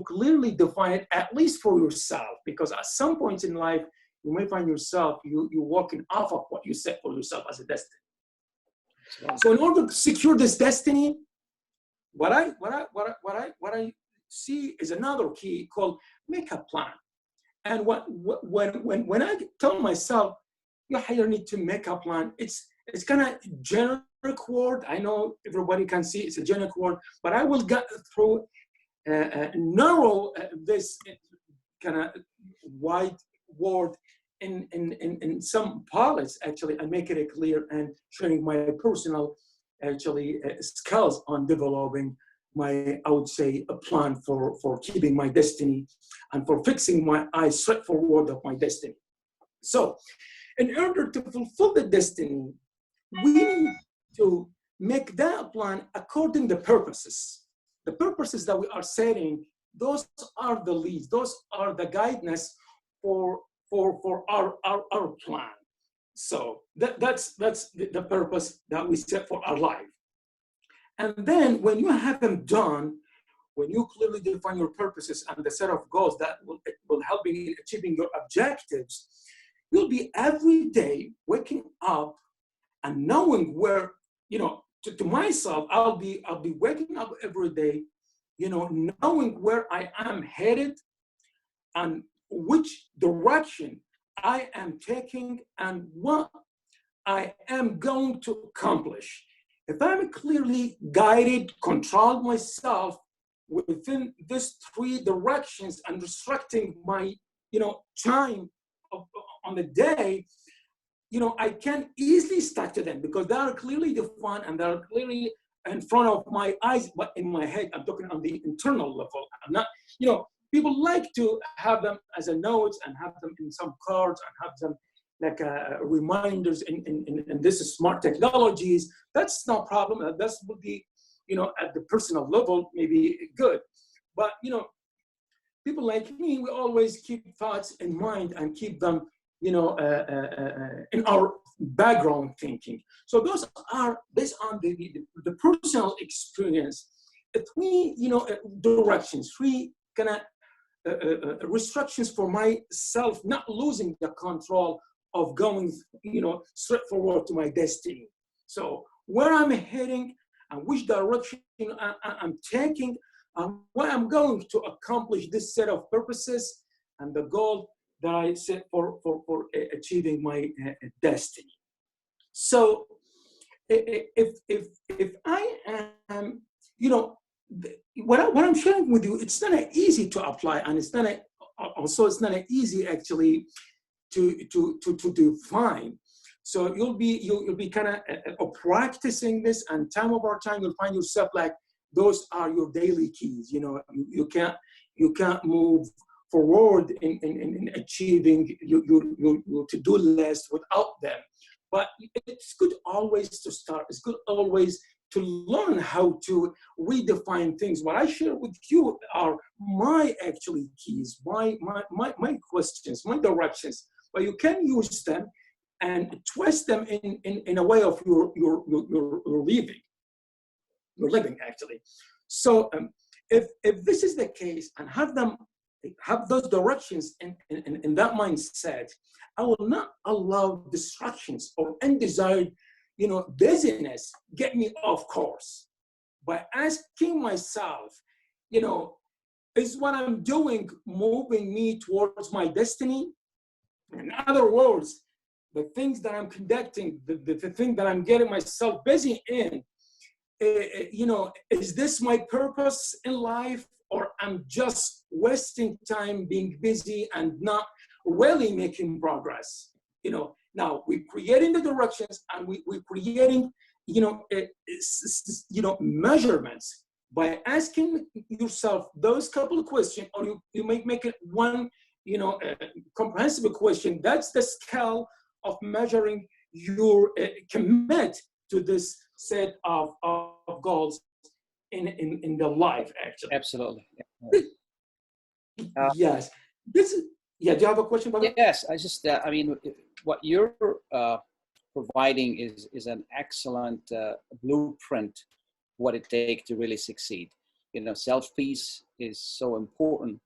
clearly define it, at least for yourself, because at some point in life you may find yourself you're walking off of what you set for yourself as a destiny. So in order to secure this destiny, what I see is another key called make a plan. And when I tell myself, you need to make a plan, it's kind of generic word. I know everybody can see it's a generic word, but I will get through narrow this kind of wide word in some parts actually, and make it clear and sharing my personal actually skills on developing my, I would say, a plan for keeping my destiny and for fixing my eyes straight forward of my destiny. So in order to fulfill the destiny, we need to make that plan according to the purposes. The purposes that we are setting, those are the leads, those are the guidance for our plan. So that's the purpose that we set for our life. And then when you have them done, when you clearly define your purposes and the set of goals that will help you in achieving your objectives, you'll be every day waking up and knowing where, to myself, I'll be waking up every day, knowing where I am headed and which direction I am taking and what I am going to accomplish. If I'm clearly guided, control myself within these three directions and restricting my, time on the day, I can easily stick to them because they are clearly defined and they are clearly in front of my eyes, but in my head, I'm talking on the internal level. I'm not, people like to have them as a notes and have them in some cards and have them like reminders in this smart technologies. That's no problem. That would be, at the personal level, maybe good. But, people like me, we always keep thoughts in mind and keep them, in our background thinking. So those are based on the personal experience. Three, directions, three kind of restrictions for myself, not losing the control of going, straight forward to my destiny. So where I'm heading and which direction I'm taking and what I'm going to accomplish this set of purposes and the goal that I set for achieving my destiny. So if I am, what I'm sharing with you, it's not easy to apply, and it's not easy actually to define. So you'll be kind of practicing this, and time over time you'll find yourself like those are your daily keys. You can't move forward in achieving your to-do list without them. But it's good always to start. It's good always to learn how to redefine things. What I share with you are my actually keys, my questions, my directions, but you can use them and twist them in a way of your living. Your living, actually. So if this is the case, and have those directions in that mindset, I will not allow distractions or undesired, busyness get me off course. By asking myself, is what I'm doing moving me towards my destiny? In other words, the things that I'm conducting, the thing that I'm getting myself busy in, is this my purpose in life, or I'm just wasting time being busy and not really making progress? Now we're creating the directions, and we're creating, measurements by asking yourself those couple of questions, or you may make it one, comprehensive question. That's the scale of measuring your commit to this set of goals in the life, actually. Absolutely. Yes. Do you have a question, Baba? Yes, what you're providing is an excellent blueprint what it takes to really succeed. Self-peace is so important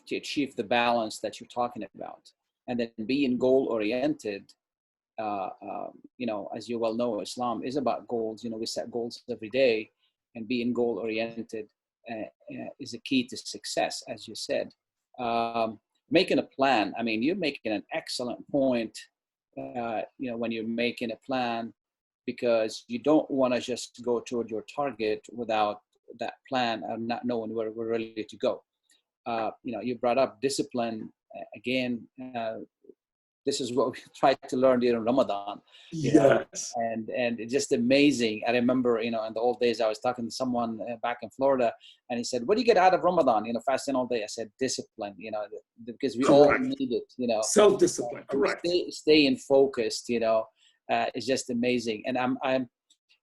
to achieve the balance that you're talking about. And then being goal-oriented, as you well know, Islam is about goals. We set goals every day, and being goal-oriented is a key to success, as you said. Making a plan, you're making an excellent point, when you're making a plan, because you don't want to just go toward your target without that plan and not knowing where we're ready to go. You brought up discipline again. This is what we tried to learn during Ramadan. Yes. And it's just amazing. I remember, in the old days, I was talking to someone back in Florida, and he said, "What do you get out of Ramadan? Fasting all day." I said, "Discipline." Because we all need it. Self-discipline. Correct. Staying focused. Is just amazing. And I'm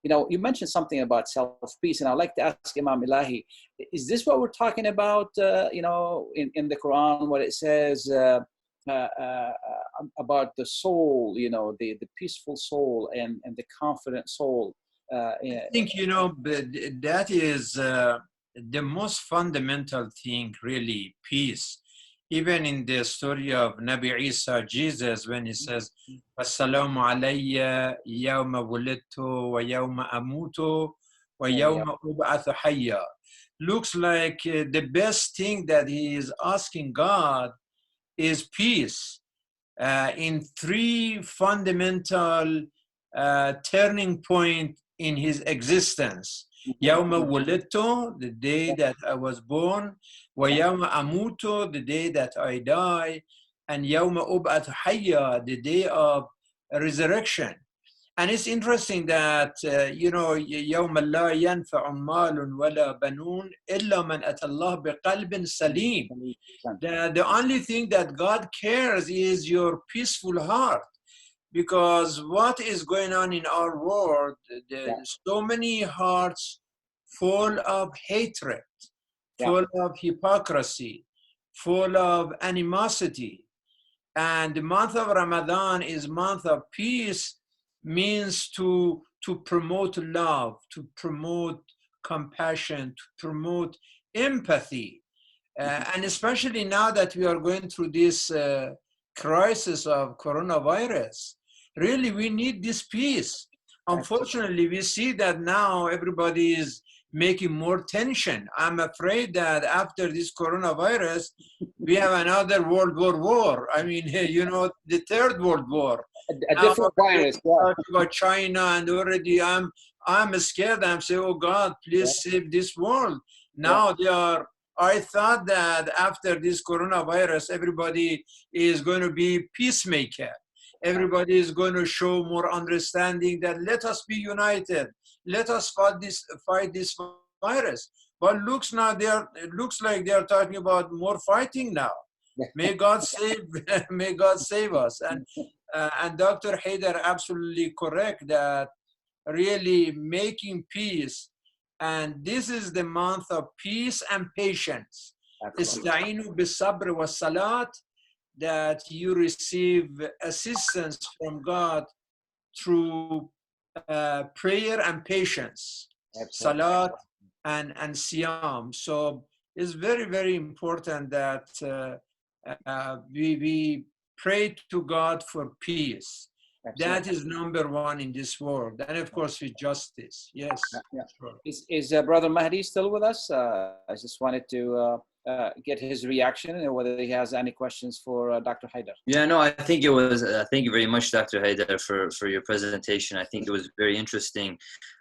you mentioned something about self-peace, and I'd like to ask Imam Elahi, is this what we're talking about? In the Quran, what it says about the soul, the peaceful soul and the confident soul. I think, that is the most fundamental thing, really, peace. Even in the story of Nabi Isa, Jesus, when he says, "Assalamu alayya yawma wulidtu wa yawma amutu wa yawma ub'athu hayya." Looks like the best thing that he is asking God is peace in three fundamental turning point in his existence. Yawma wulidtu, the day that I was born, wa yawma amutu, the day that I die, and yawma ub'athu hayya, the day of resurrection. And it's interesting that, يَوْمَ لَا يَنْفَعُ مَالٌ وَلَا بَنُونَ إِلَّا مَنْ أَتَى اللَّهَ بِقَلْبٍ سَلِيمٍ. The only thing that God cares is your peaceful heart. Because what is going on in our world, so many hearts full of hatred, full of hypocrisy, full of animosity. And the month of Ramadan is month of peace, means to promote love, to promote compassion, to promote empathy. And especially now that we are going through this crisis of coronavirus, really we need this peace. Unfortunately, we see that now everybody is making more tension. I'm afraid that after this coronavirus, we have another World War. The third World War. A different virus. About China, and already I'm scared. I'm saying, "Oh God, please save this world." Now I thought that after this coronavirus, everybody is going to be peacemaker. Everybody is going to show more understanding that let us be united. Let us fight this virus. But looks like they are talking about more fighting now. May God save us. And Dr. Haidar absolutely correct that really making peace, and this is the month of peace and patience. Ista'inu bis-sabr was-salat. that you receive assistance from God through prayer and patience, salat and siyam. So it's very, very important that we pray to God for peace. Absolutely. That is number one in this world. And of course, with justice. Yes. Yeah. Sure. Is Brother Mahdi still with us? I just wanted to get his reaction and whether he has any questions for Dr. Haidar. Yeah, no, I think it was, thank you very much, Dr. Haidar, for your presentation. I think it was very interesting.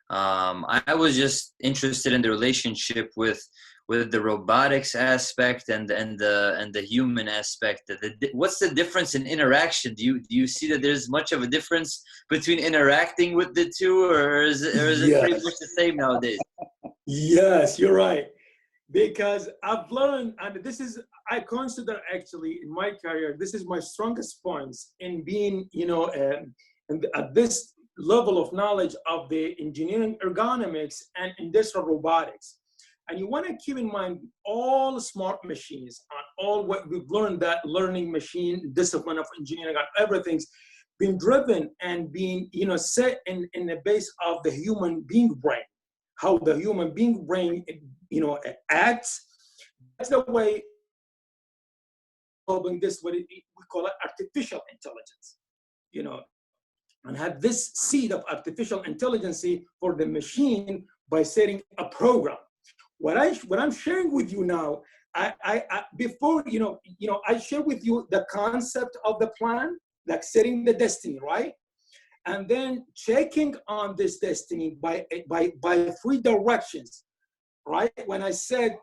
I was just interested in the relationship with the robotics aspect and the human aspect. What's the difference in interaction? Do you see that there's much of a difference between interacting with the two, or is it pretty much the same nowadays? Yes, you're right. Because I've learned, and this is, I consider actually in my career, this is my strongest points in being, at this level of knowledge of the engineering ergonomics and industrial robotics. And you want to keep in mind all smart machines and all what we've learned, that learning machine discipline of engineering and everything's been driven and being, set in the base of the human being brain, how the human being brain, acts. That's the way solving this, what we call it artificial intelligence, and have this seed of artificial intelligence for the machine by setting a program. What I'm sharing with you now, before, I share with you the concept of the plan, like setting the destiny, right? And then checking on this destiny by 3 directions, right? When I said,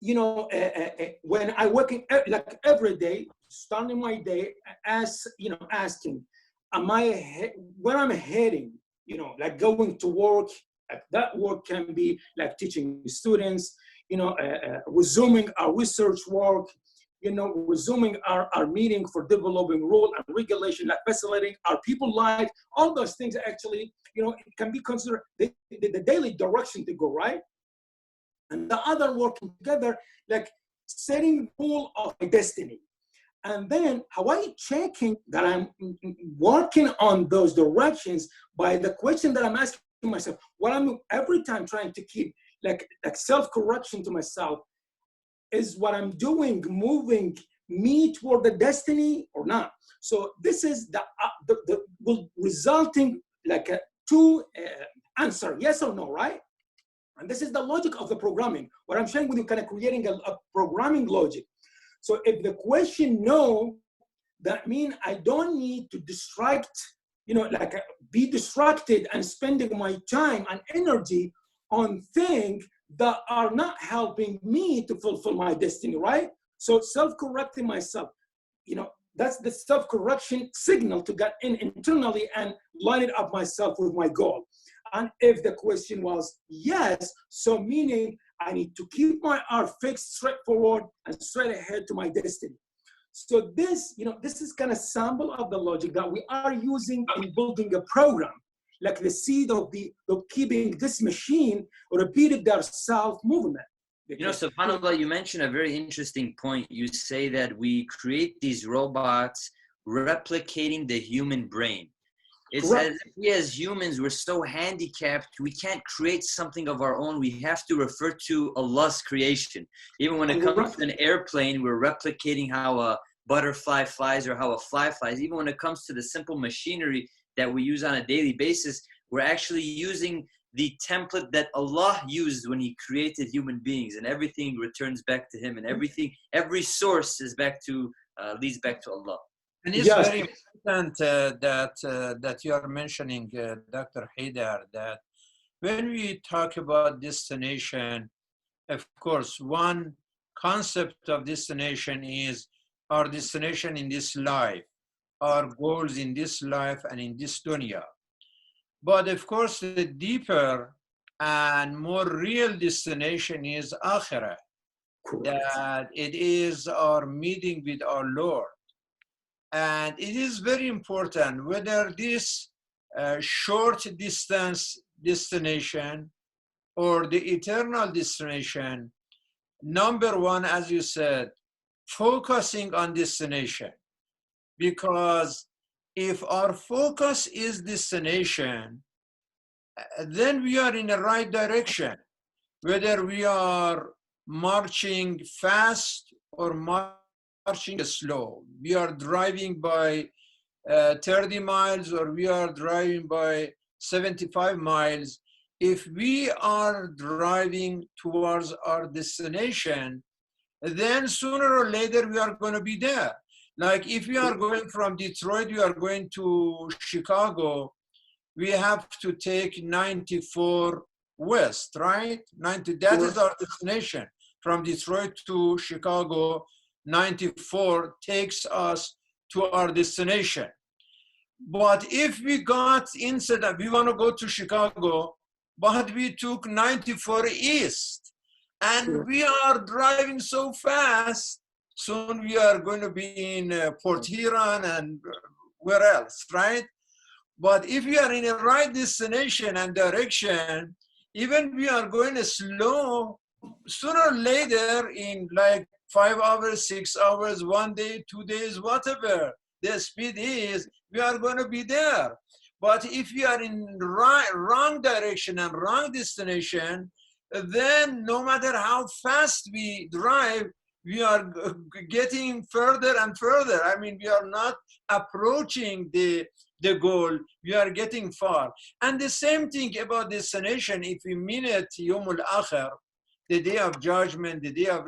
when I working like every day, starting my day, asking, where I'm heading, like going to work. That work can be like teaching students, resuming our research work, resuming our meeting for developing rule and regulation, like facilitating our people life. All those things actually, it can be considered the daily direction to go, right? And the other working together, like setting goal of my destiny. And then how I checking that I'm working on those directions by the question that I'm asking myself, what I'm every time trying to keep like self-correction to myself, is what I'm doing moving me toward the destiny or not? So this is the resulting like a 2 answer, yes or no, right? And this is the logic of the programming. What I'm sharing with you, kind of creating a programming logic. So if the question no, that means I don't need to distract, be distracted and spending my time and energy on things that are not helping me to fulfill my destiny, right? So self-correcting myself, that's the self-correction signal to get in internally and line it up myself with my goal. And if the question was yes, so meaning I need to keep my eye fixed straight forward and straight ahead to my destiny. So this, this is kind of sample of the logic that we are using in building a program, like the seed of keeping this machine repeated their self-movement. SubhanAllah, you mentioned a very interesting point. You say that we create these robots replicating the human brain. It's as if we as humans, we're so handicapped, we can't create something of our own. We have to refer to Allah's creation. Even when it comes to an airplane, we're replicating how a butterfly flies or how a fly flies. Even when it comes to the simple machinery that we use on a daily basis, we're actually using the template that Allah used when He created human beings, and everything returns back to Him, and every source is leads back to Allah. And it's very important that you are mentioning, Dr. Haidar, that when we talk about destination, of course, one concept of destination is our destination in this life, our goals in this life and in this dunya. But of course, the deeper and more real destination is akhirah, that it is our meeting with our Lord. And it is very important whether this short distance destination or the eternal destination. Number one, as you said, focusing on destination. Because if our focus is destination, then we are in the right direction. Whether we are marching fast or marching slow, we are driving by 30 miles or we are driving by 75 miles. If we are driving towards our destination, then sooner or later we are going to be there. Like if we are going from Detroit, we are going to Chicago, we have to take 94 west, right? That is our destination. From Detroit to Chicago, 94 takes us to our destination. But if we got instead of, we want to go to Chicago, but we took 94 east, and we are driving so fast, soon we are going to be in Port Huron and where else, right? But if we are in a right destination and direction, even we are going slow, sooner or later in like 5 hours, 6 hours, 1 day, 2 days, whatever the speed is, we are going to be there. But if we are in wrong direction and wrong destination, then no matter how fast we drive, we are getting further and further. I mean, we are not approaching the goal, we are getting far. And the same thing about destination, if we mean it Yawmul Akhir, the day of judgment, the day of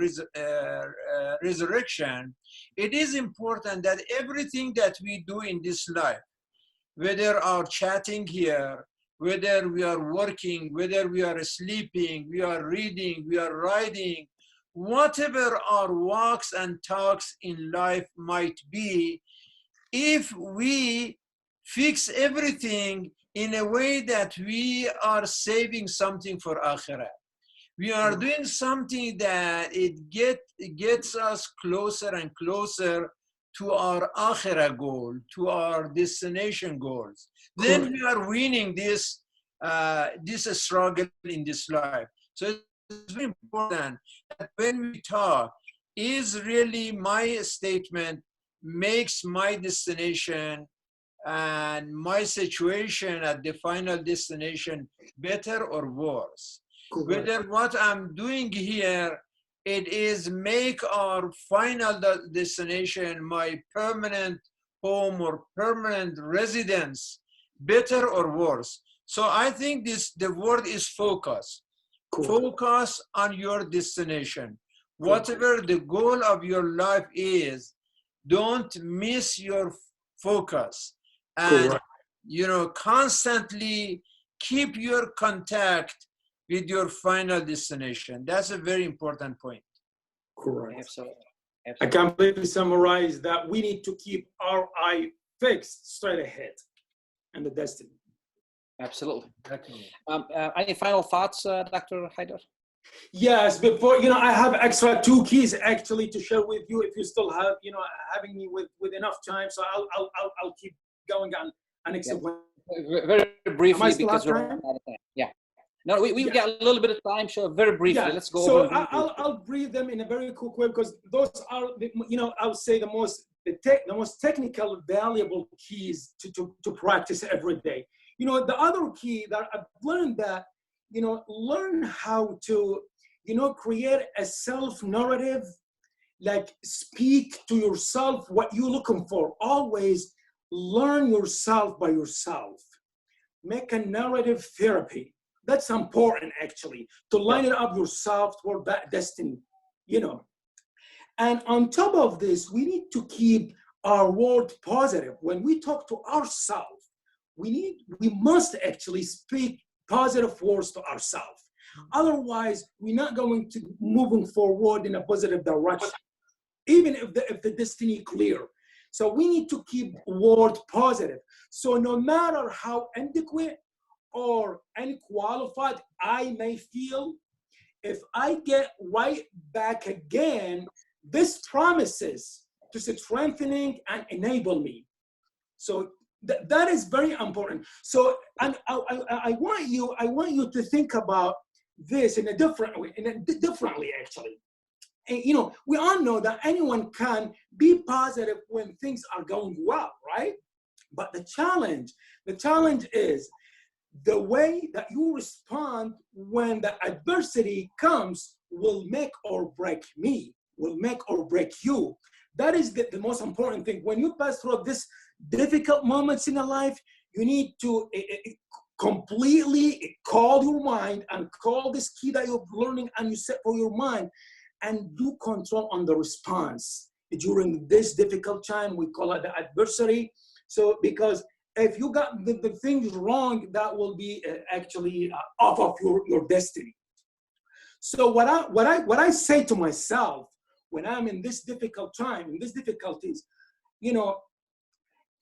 resurrection, it is important that everything that we do in this life, whether our chatting here, whether we are working, whether we are sleeping, we are reading, we are writing, whatever our walks and talks in life might be, if we fix everything in a way that we are saving something for Akhirah, we are doing something that it gets us closer and closer to our Akhirah goal, to our destination goals, then we are winning this struggle in this life. So it's very important that when we talk, is really my statement makes my destination and my situation at the final destination better or worse. Whether what I'm doing here, it is make our final destination, my permanent home or permanent residence, better or worse. So I think the word is focus. Focus on your destination. Whatever the goal of your life is, don't miss your focus. And, constantly keep your contact with your final destination. That's a very important point. Correct. Absolutely. I completely summarize that we need to keep our eye fixed straight ahead and the destiny. Absolutely. Any final thoughts, Dr. Haidar? Yes, before, I have extra 2 keys actually to share with you if you still have, having me with enough time. So I'll keep going on an example. Very briefly, because we're out of time. Yeah. No, we got a little bit of time, so very briefly, let's go over. So I'll brief them in a very quick way because those are, I would say the most technical, valuable keys to practice every day. The other key that I've learned that, learn how to, create a self-narrative, like speak to yourself what you're looking for. Always learn yourself by yourself. Make a narrative therapy. That's important, actually, to line it up yourself toward that destiny, And on top of this, we need to keep our word positive. When we talk to ourselves, we must actually speak positive words to ourselves. Otherwise, we're not going to moving forward in a positive direction, even if the destiny clear. So we need to keep word positive. So no matter how inadequate or unqualified I may feel, if I get right back again, this promises to strengthening and enable me. So that is very important. So, and I want you to think about this in a different way, differently actually. you know, we all know that anyone can be positive when things are going well, right? But the challenge is the way that you respond when the adversity comes will make or break me, will make or break you. That is the most important thing. When you pass through this difficult moments in your life, you need to completely call your mind and call this key that you're learning and you set for your mind and do control on the response. During this difficult time, we call it the adversary. So because if you got the things wrong, that will be actually off of your destiny. So what I say to myself when I'm in this difficult time, in these difficulties, you know,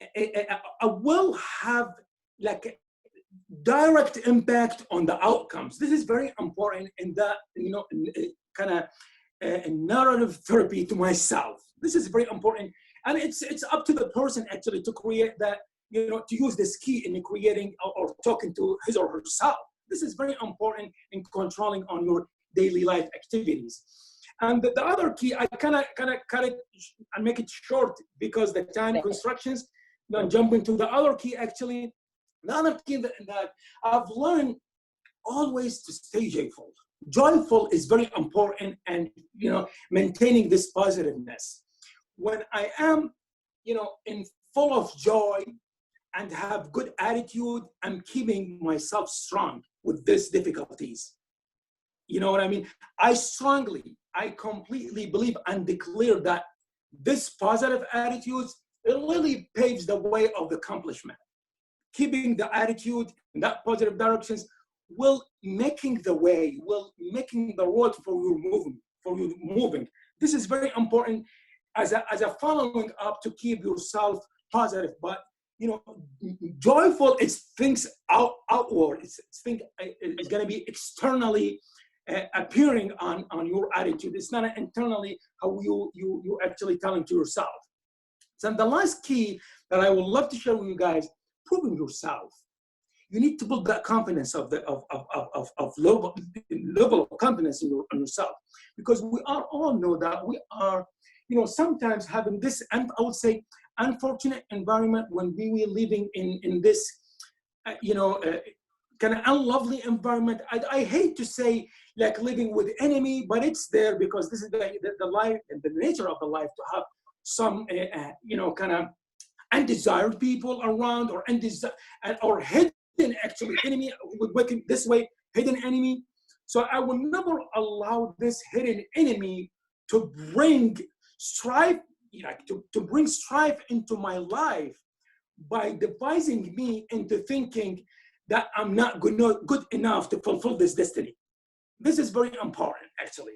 I will have like a direct impact on the outcomes. This is very important in that, you know, kind of narrative therapy to myself. This is very important. And it's up to the person actually to create that, you know, to use this key in creating or talking to his or herself. This is very important in controlling on your daily life activities. And the other key, I kind of cut it and make it short because the time constrictions. Then jump into the other key actually. The other key that I've learned always to stay joyful. Joyful is very important, and you know, maintaining this positiveness. When I am, you know, in full of joy and have good attitude, I'm keeping myself strong with these difficulties. You know what I mean? I completely believe and declare that this positive attitude, it really paves the way of the accomplishment. Keeping the attitude in that positive directions will making the way, will making the road for you moving. This is very important as a following up to keep yourself positive. But you know, joyful is things outward. It's going to be externally appearing on your attitude. It's not internally how you actually telling to yourself. So the last key that I would love to share with you guys, proving yourself. You need to build that confidence of level of confidence in yourself, because we all know that we are, you know, sometimes having this, and I would say, unfortunate environment when we were living in this, kind of unlovely environment. I hate to say like living with enemy, but it's there because this is the life and the nature of the life to have some, kind of undesired people around or hidden actually enemy, working this way, hidden enemy. So I will never allow this hidden enemy to bring strife, to bring strife into my life by devising me into thinking that I'm not good enough to fulfill this destiny. This is very important, actually.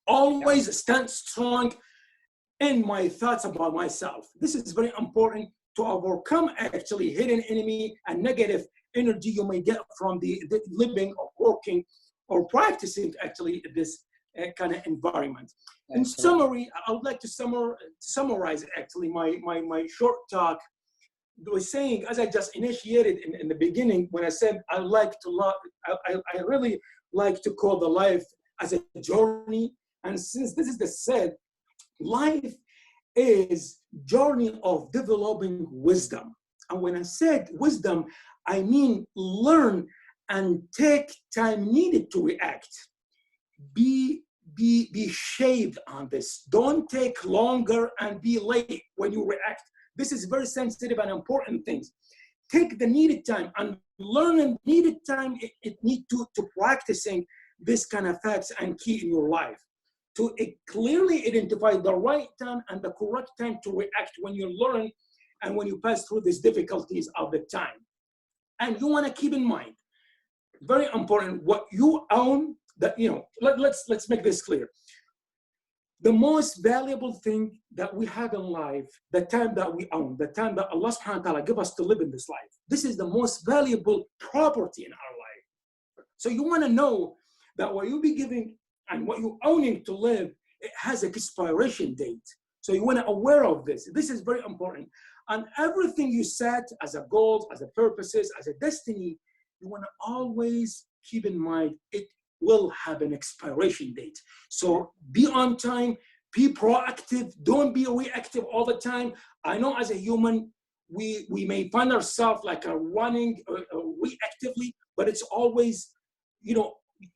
Always stand strong in my thoughts about myself. This is very important to overcome actually hidden enemy and negative energy you may get from the living or working or practicing actually this kind of environment. In summary, I would like to summarize actually my short talk. I was saying, as I just initiated in the beginning, when I said I really like to call the life as a journey. And since this is the said, life is journey of developing wisdom. And when I said wisdom, I mean learn and take time needed to react. Be shaped on this. Don't take longer and be late when you react. This is very sensitive and important things. Take the needed time and learn needed time. It need to practicing this kind of facts and key in your life to clearly identify the right time and the correct time to react when you learn and when you pass through these difficulties of the time. And you want to keep in mind, very important, what you own. That let's make this clear. The most valuable thing that we have in life, the time that we own, the time that Allah subhanahu wa ta'ala give us to live in this life. This is the most valuable property in our life. So you want to know that what you be giving and what you're owning to live, it has an expiration date. So you want to aware of this. This is very important. And everything you set as a goal, as a purposes, as a destiny, you want to always keep in mind, it will have an expiration date. So be on time, be proactive, don't be reactive all the time. I know as a human, we may find ourselves like running reactively, but it's always,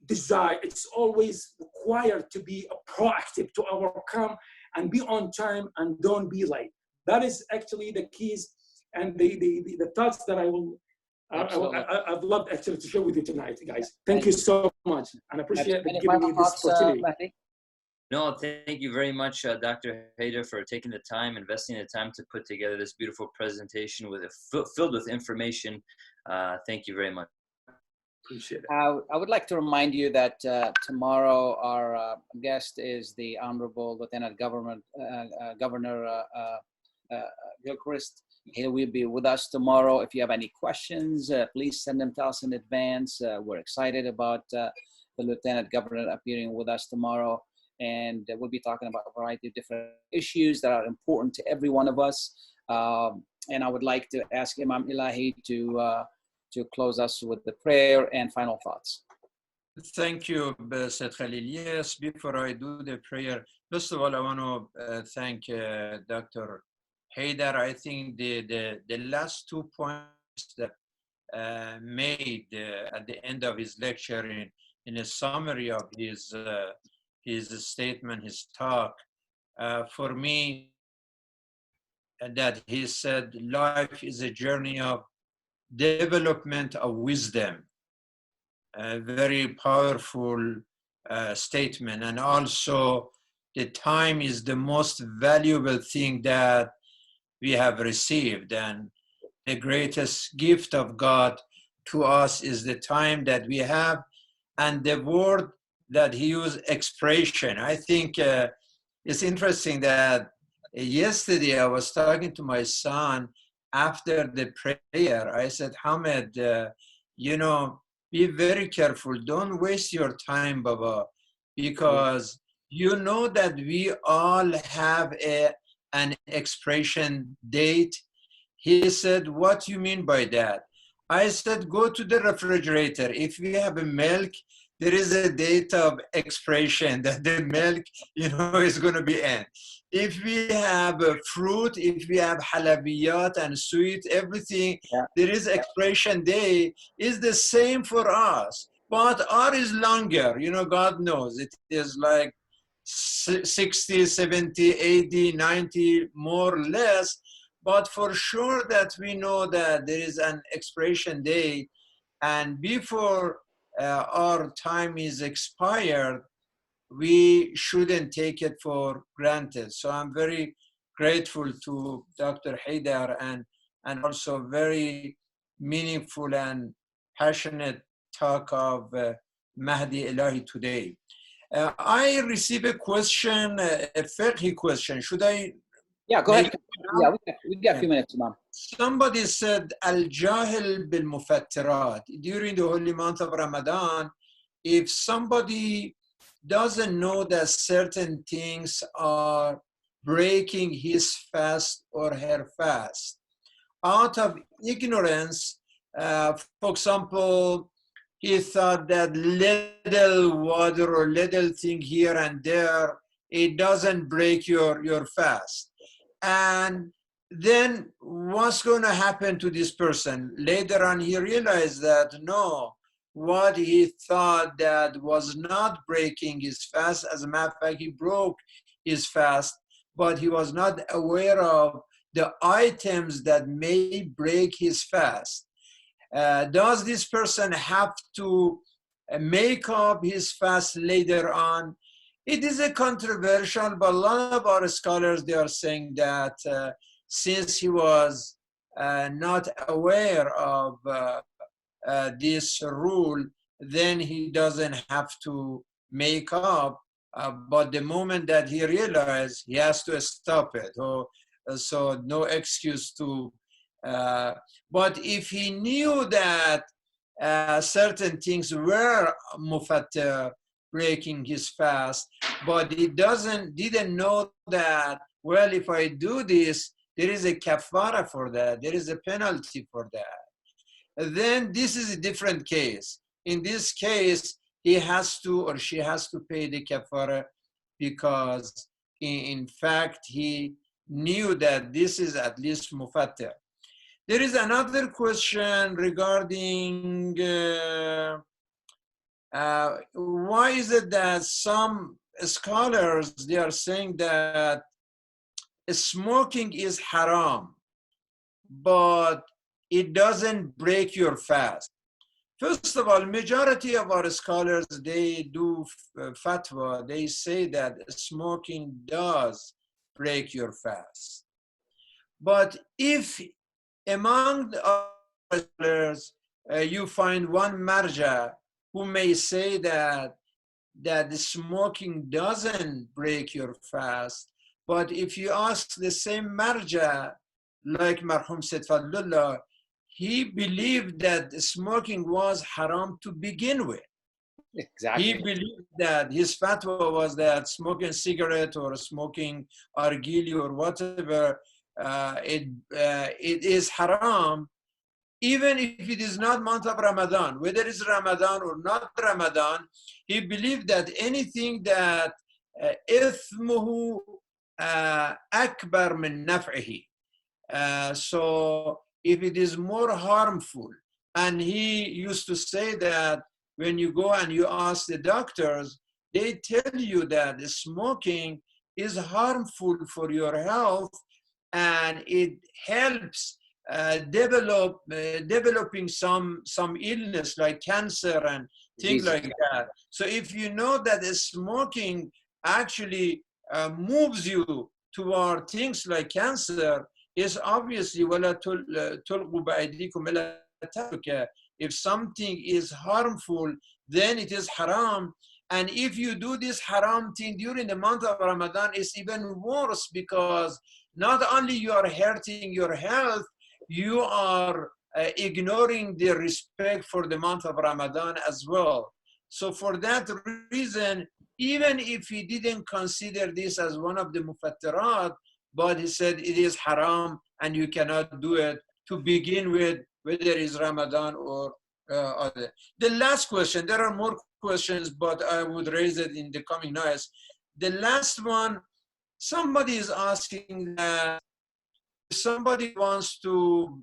desire, it's always required to be proactive to overcome and be on time and don't be late. That is actually the keys and the thoughts that I've loved actually to share with you tonight, guys. Thank you so much, and I appreciate giving me this opportunity. No, thank you very much, Dr. Haidar, for taking the time, investing the time to put together this beautiful presentation filled with information. Thank you very much. Appreciate it. I would like to remind you that tomorrow our guest is the Honorable Lieutenant Governor Gilchrist. He will be with us tomorrow. If you have any questions, please send them to us in advance. We're excited about the Lieutenant Governor appearing with us tomorrow. And we'll be talking about a variety of different issues that are important to every one of us. And I would like to ask Imam Elahi to close us with the prayer and final thoughts. Thank you, Said Khalil. Yes, before I do the prayer, first of all, I want to thank Dr. Haidar. I think the last 2 points that made at the end of his lecture in a summary of his statement, his talk, for me, that he said life is a journey of development of wisdom. A very powerful statement. And also, the time is the most valuable thing that we have received. And the greatest gift of God to us is the time that we have. And the word that he used, expression. I think it's interesting that yesterday I was talking to my son after the prayer. I said, Hamid, be very careful. Don't waste your time, Baba, because you know that we all have an expiration date. He said, what do you mean by that? I said, go to the refrigerator. If we have a milk, there is a date of expiration that the milk, is going to be in. If we have a fruit, if we have halawiyat and sweet, everything, there is expiration day. Is the same for us. But ours is longer. God knows. It is like 60, 70, 80, 90, more or less. But for sure that we know that there is an expiration day. And before our time is expired, we shouldn't take it for granted. So I'm very grateful to Dr. Haidar and also very meaningful and passionate talk of Mahdi Elahi today. I received a question, a fiqh question. Should I? Yeah, go ahead. Yeah, we got a few minutes, Imam. Somebody said, al-jahil bil-mufattirat. During the holy month of Ramadan, if somebody doesn't know that certain things are breaking his fast or her fast, out of ignorance, for example, he thought that little water or little thing here and there, it doesn't break your fast. And then what's going to happen to this person? Later on, he realized that no, what he thought that was not breaking his fast, as a matter of fact, he broke his fast, but he was not aware of the items that may break his fast. Does this person have to make up his fast later on? It is a controversial, but a lot of our scholars, they are saying that since he was not aware of this rule, then he doesn't have to make up. But the moment that he realized, he has to stop it. So no excuse to. But if he knew that certain things were mufattir, breaking his fast, but he didn't know that, well, if I do this, there is a kafara for that, there is a penalty for that. Then this is a different case. In this case, he has to or she has to pay the kafara, because in fact he knew that this is at least mufattir. There is another question regarding why is it that some scholars, they are saying that smoking is haram, but it doesn't break your fast. First of all, majority of our scholars, they do fatwa, they say that smoking does break your fast. But if among the scholars you find one marja who may say that the smoking doesn't break your fast, but if you ask the same marja, like Marhum Said Fadlullah, he believed that smoking was haram to begin with. Exactly. He believed that his fatwa was that smoking cigarette or smoking argili or whatever, it is haram, even if it is not month of Ramadan, whether it's Ramadan or not Ramadan. He believed that anything that ithmuhu akbar min naf'ihi. So if it is more harmful, and he used to say that when you go and you ask the doctors, they tell you that smoking is harmful for your health, and it helps developing some illness like cancer and things like that. So if you know that smoking actually moves you toward things like cancer, is obviously if something is harmful, then it is haram. And if you do this haram thing during the month of Ramadan, it's even worse, because not only you are hurting your health, you are ignoring the respect for the month of Ramadan as well. So for that reason, even if he didn't consider this as one of the mufattirat, but he said it is haram and you cannot do it to begin with, whether it's Ramadan or other. The last question, there are more questions, but I would raise it in the coming nights. The last one, somebody is asking that if somebody wants to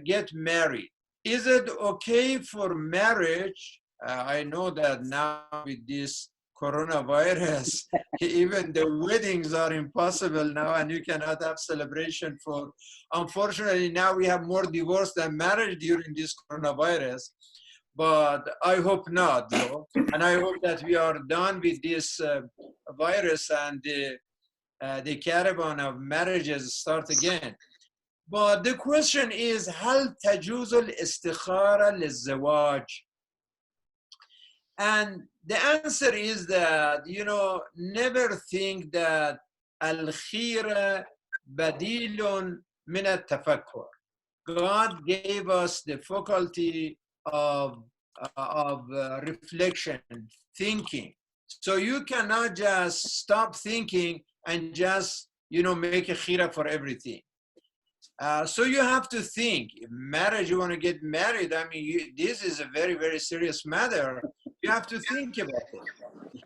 get married, is it okay for marriage? I know that now with this coronavirus, even the weddings are impossible now, and you cannot have celebration for, unfortunately, now we have more divorce than marriage during this coronavirus. But I hope not, though. And I hope that we are done with this virus and the caravan of marriages start again. But the question is, هل تجوز الاستخارة للزواج? And the answer is that, never think that al-khira badilun min al-tafakkur. God gave us the faculty of reflection, thinking. So you cannot just stop thinking and just, make a khira for everything. So you have to think. Marriage, you want to get married, this is a very, very serious matter. You have to think about it.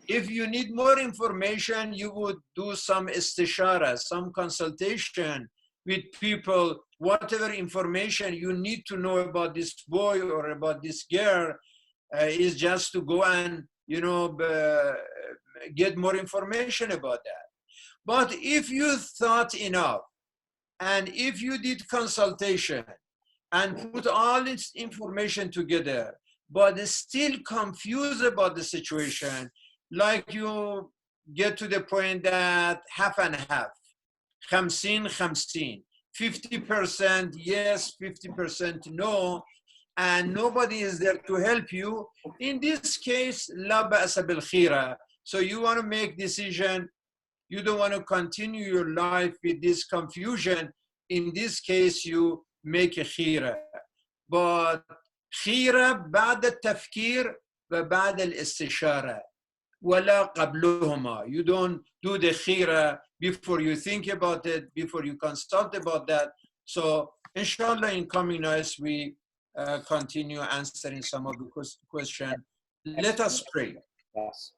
If you need more information, you would do some istishara, some consultation with people. Whatever information you need to know about this boy or about this girl is just to go and, get more information about that. But if you thought enough, and if you did consultation and put all this information together, but still confused about the situation, like you get to the point that half and half, 50-50, 50% yes, 50% no, and nobody is there to help you, in this case, la ba'sa bil khira. So you want to make decision, you don't want to continue your life with this confusion. In this case, you make a khira. But khira بعد التفكير وبعد الاستشارة ولا قبلهما. You don't do the khira before you think about it, before you consult about that. So inshallah, in coming nights, we continue answering some of the questions Let us pray. Yes.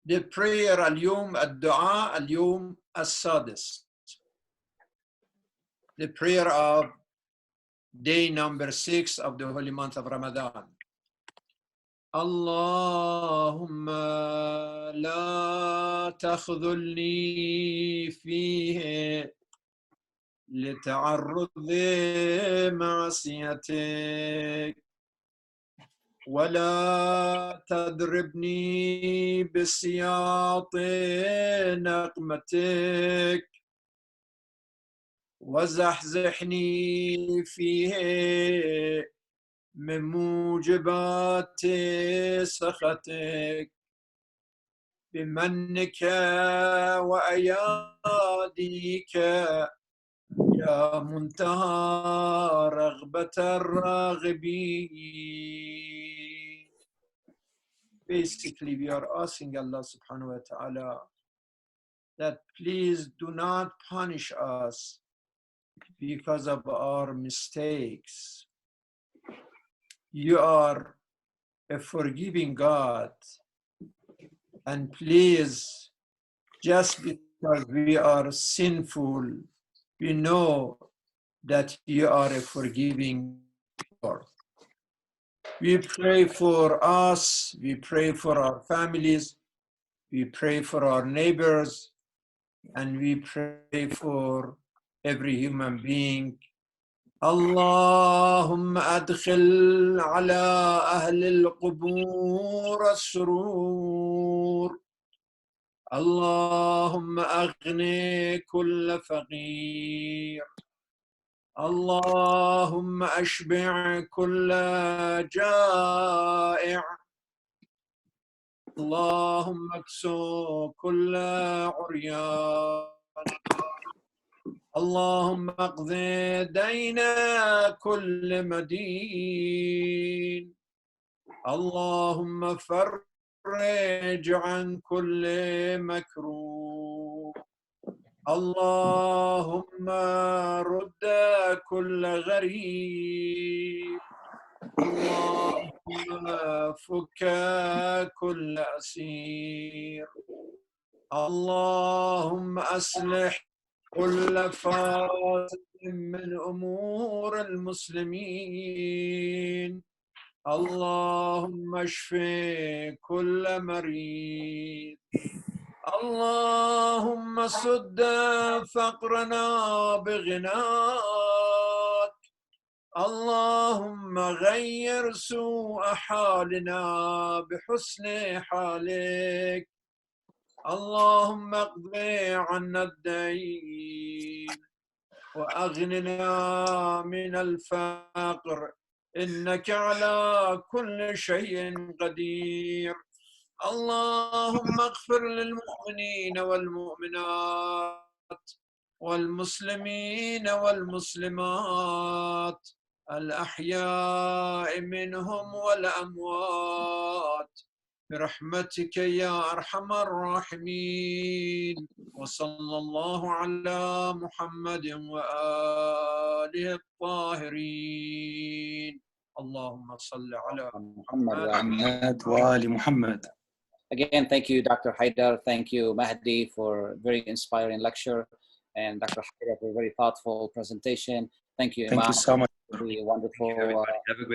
The prayer اليوم الدعاء اليوم السادس. The prayer of day number 6 of the holy month of Ramadan. اللهم لا تخذلني فيه لتعرض معصيتك ولا تضربني بسياط نقمتك وزحزحني فيه من موجبات سخطك بمنك وأياديك يا منتهى رغبة الراغبين. Basically, we are asking Allah subhanahu wa ta'ala that please do not punish us because of our mistakes. You are a forgiving God, and please, just because we are sinful, we know that you are a forgiving God. We pray for us, we pray for our families, we pray for our neighbors, and we pray for every human being. اللهم أدخل على أهل القبور السرور. اللهم أغني كل فقير. اللهم أشبع كل جائع. اللهم اكسو كل عريان. اللهم اقض دين كل مدين. اللهم فرج عن كل مكروه. اللهم رد كل غريب. اللهم فك كل أسير. اللهم أصلح كل فاسد من أمور المسلمين. اللهم اشف كل مريض. اللهم سد فقرنا بغناك. اللهم غير سوء حالنا بحسن حالك. اللهم اقض عنا الدين وأغننا من الفقر إنك على كل شيء قدير. اللهم اغفر للمؤمنين والمؤمنات والمسلمين والمسلمات الأحياء منهم والأموات برحمتك يا أرحم الراحمين. وصلى الله على محمد وآله الطاهرين. اللهم صل على محمد وآل محمد. Again, thank you, Dr. Haidar. Thank you, Mahdi, for a very inspiring lecture, and Dr. Haidar for a very thoughtful presentation. Thank you, Imam. Thank you so much. Very wonderful. Have a great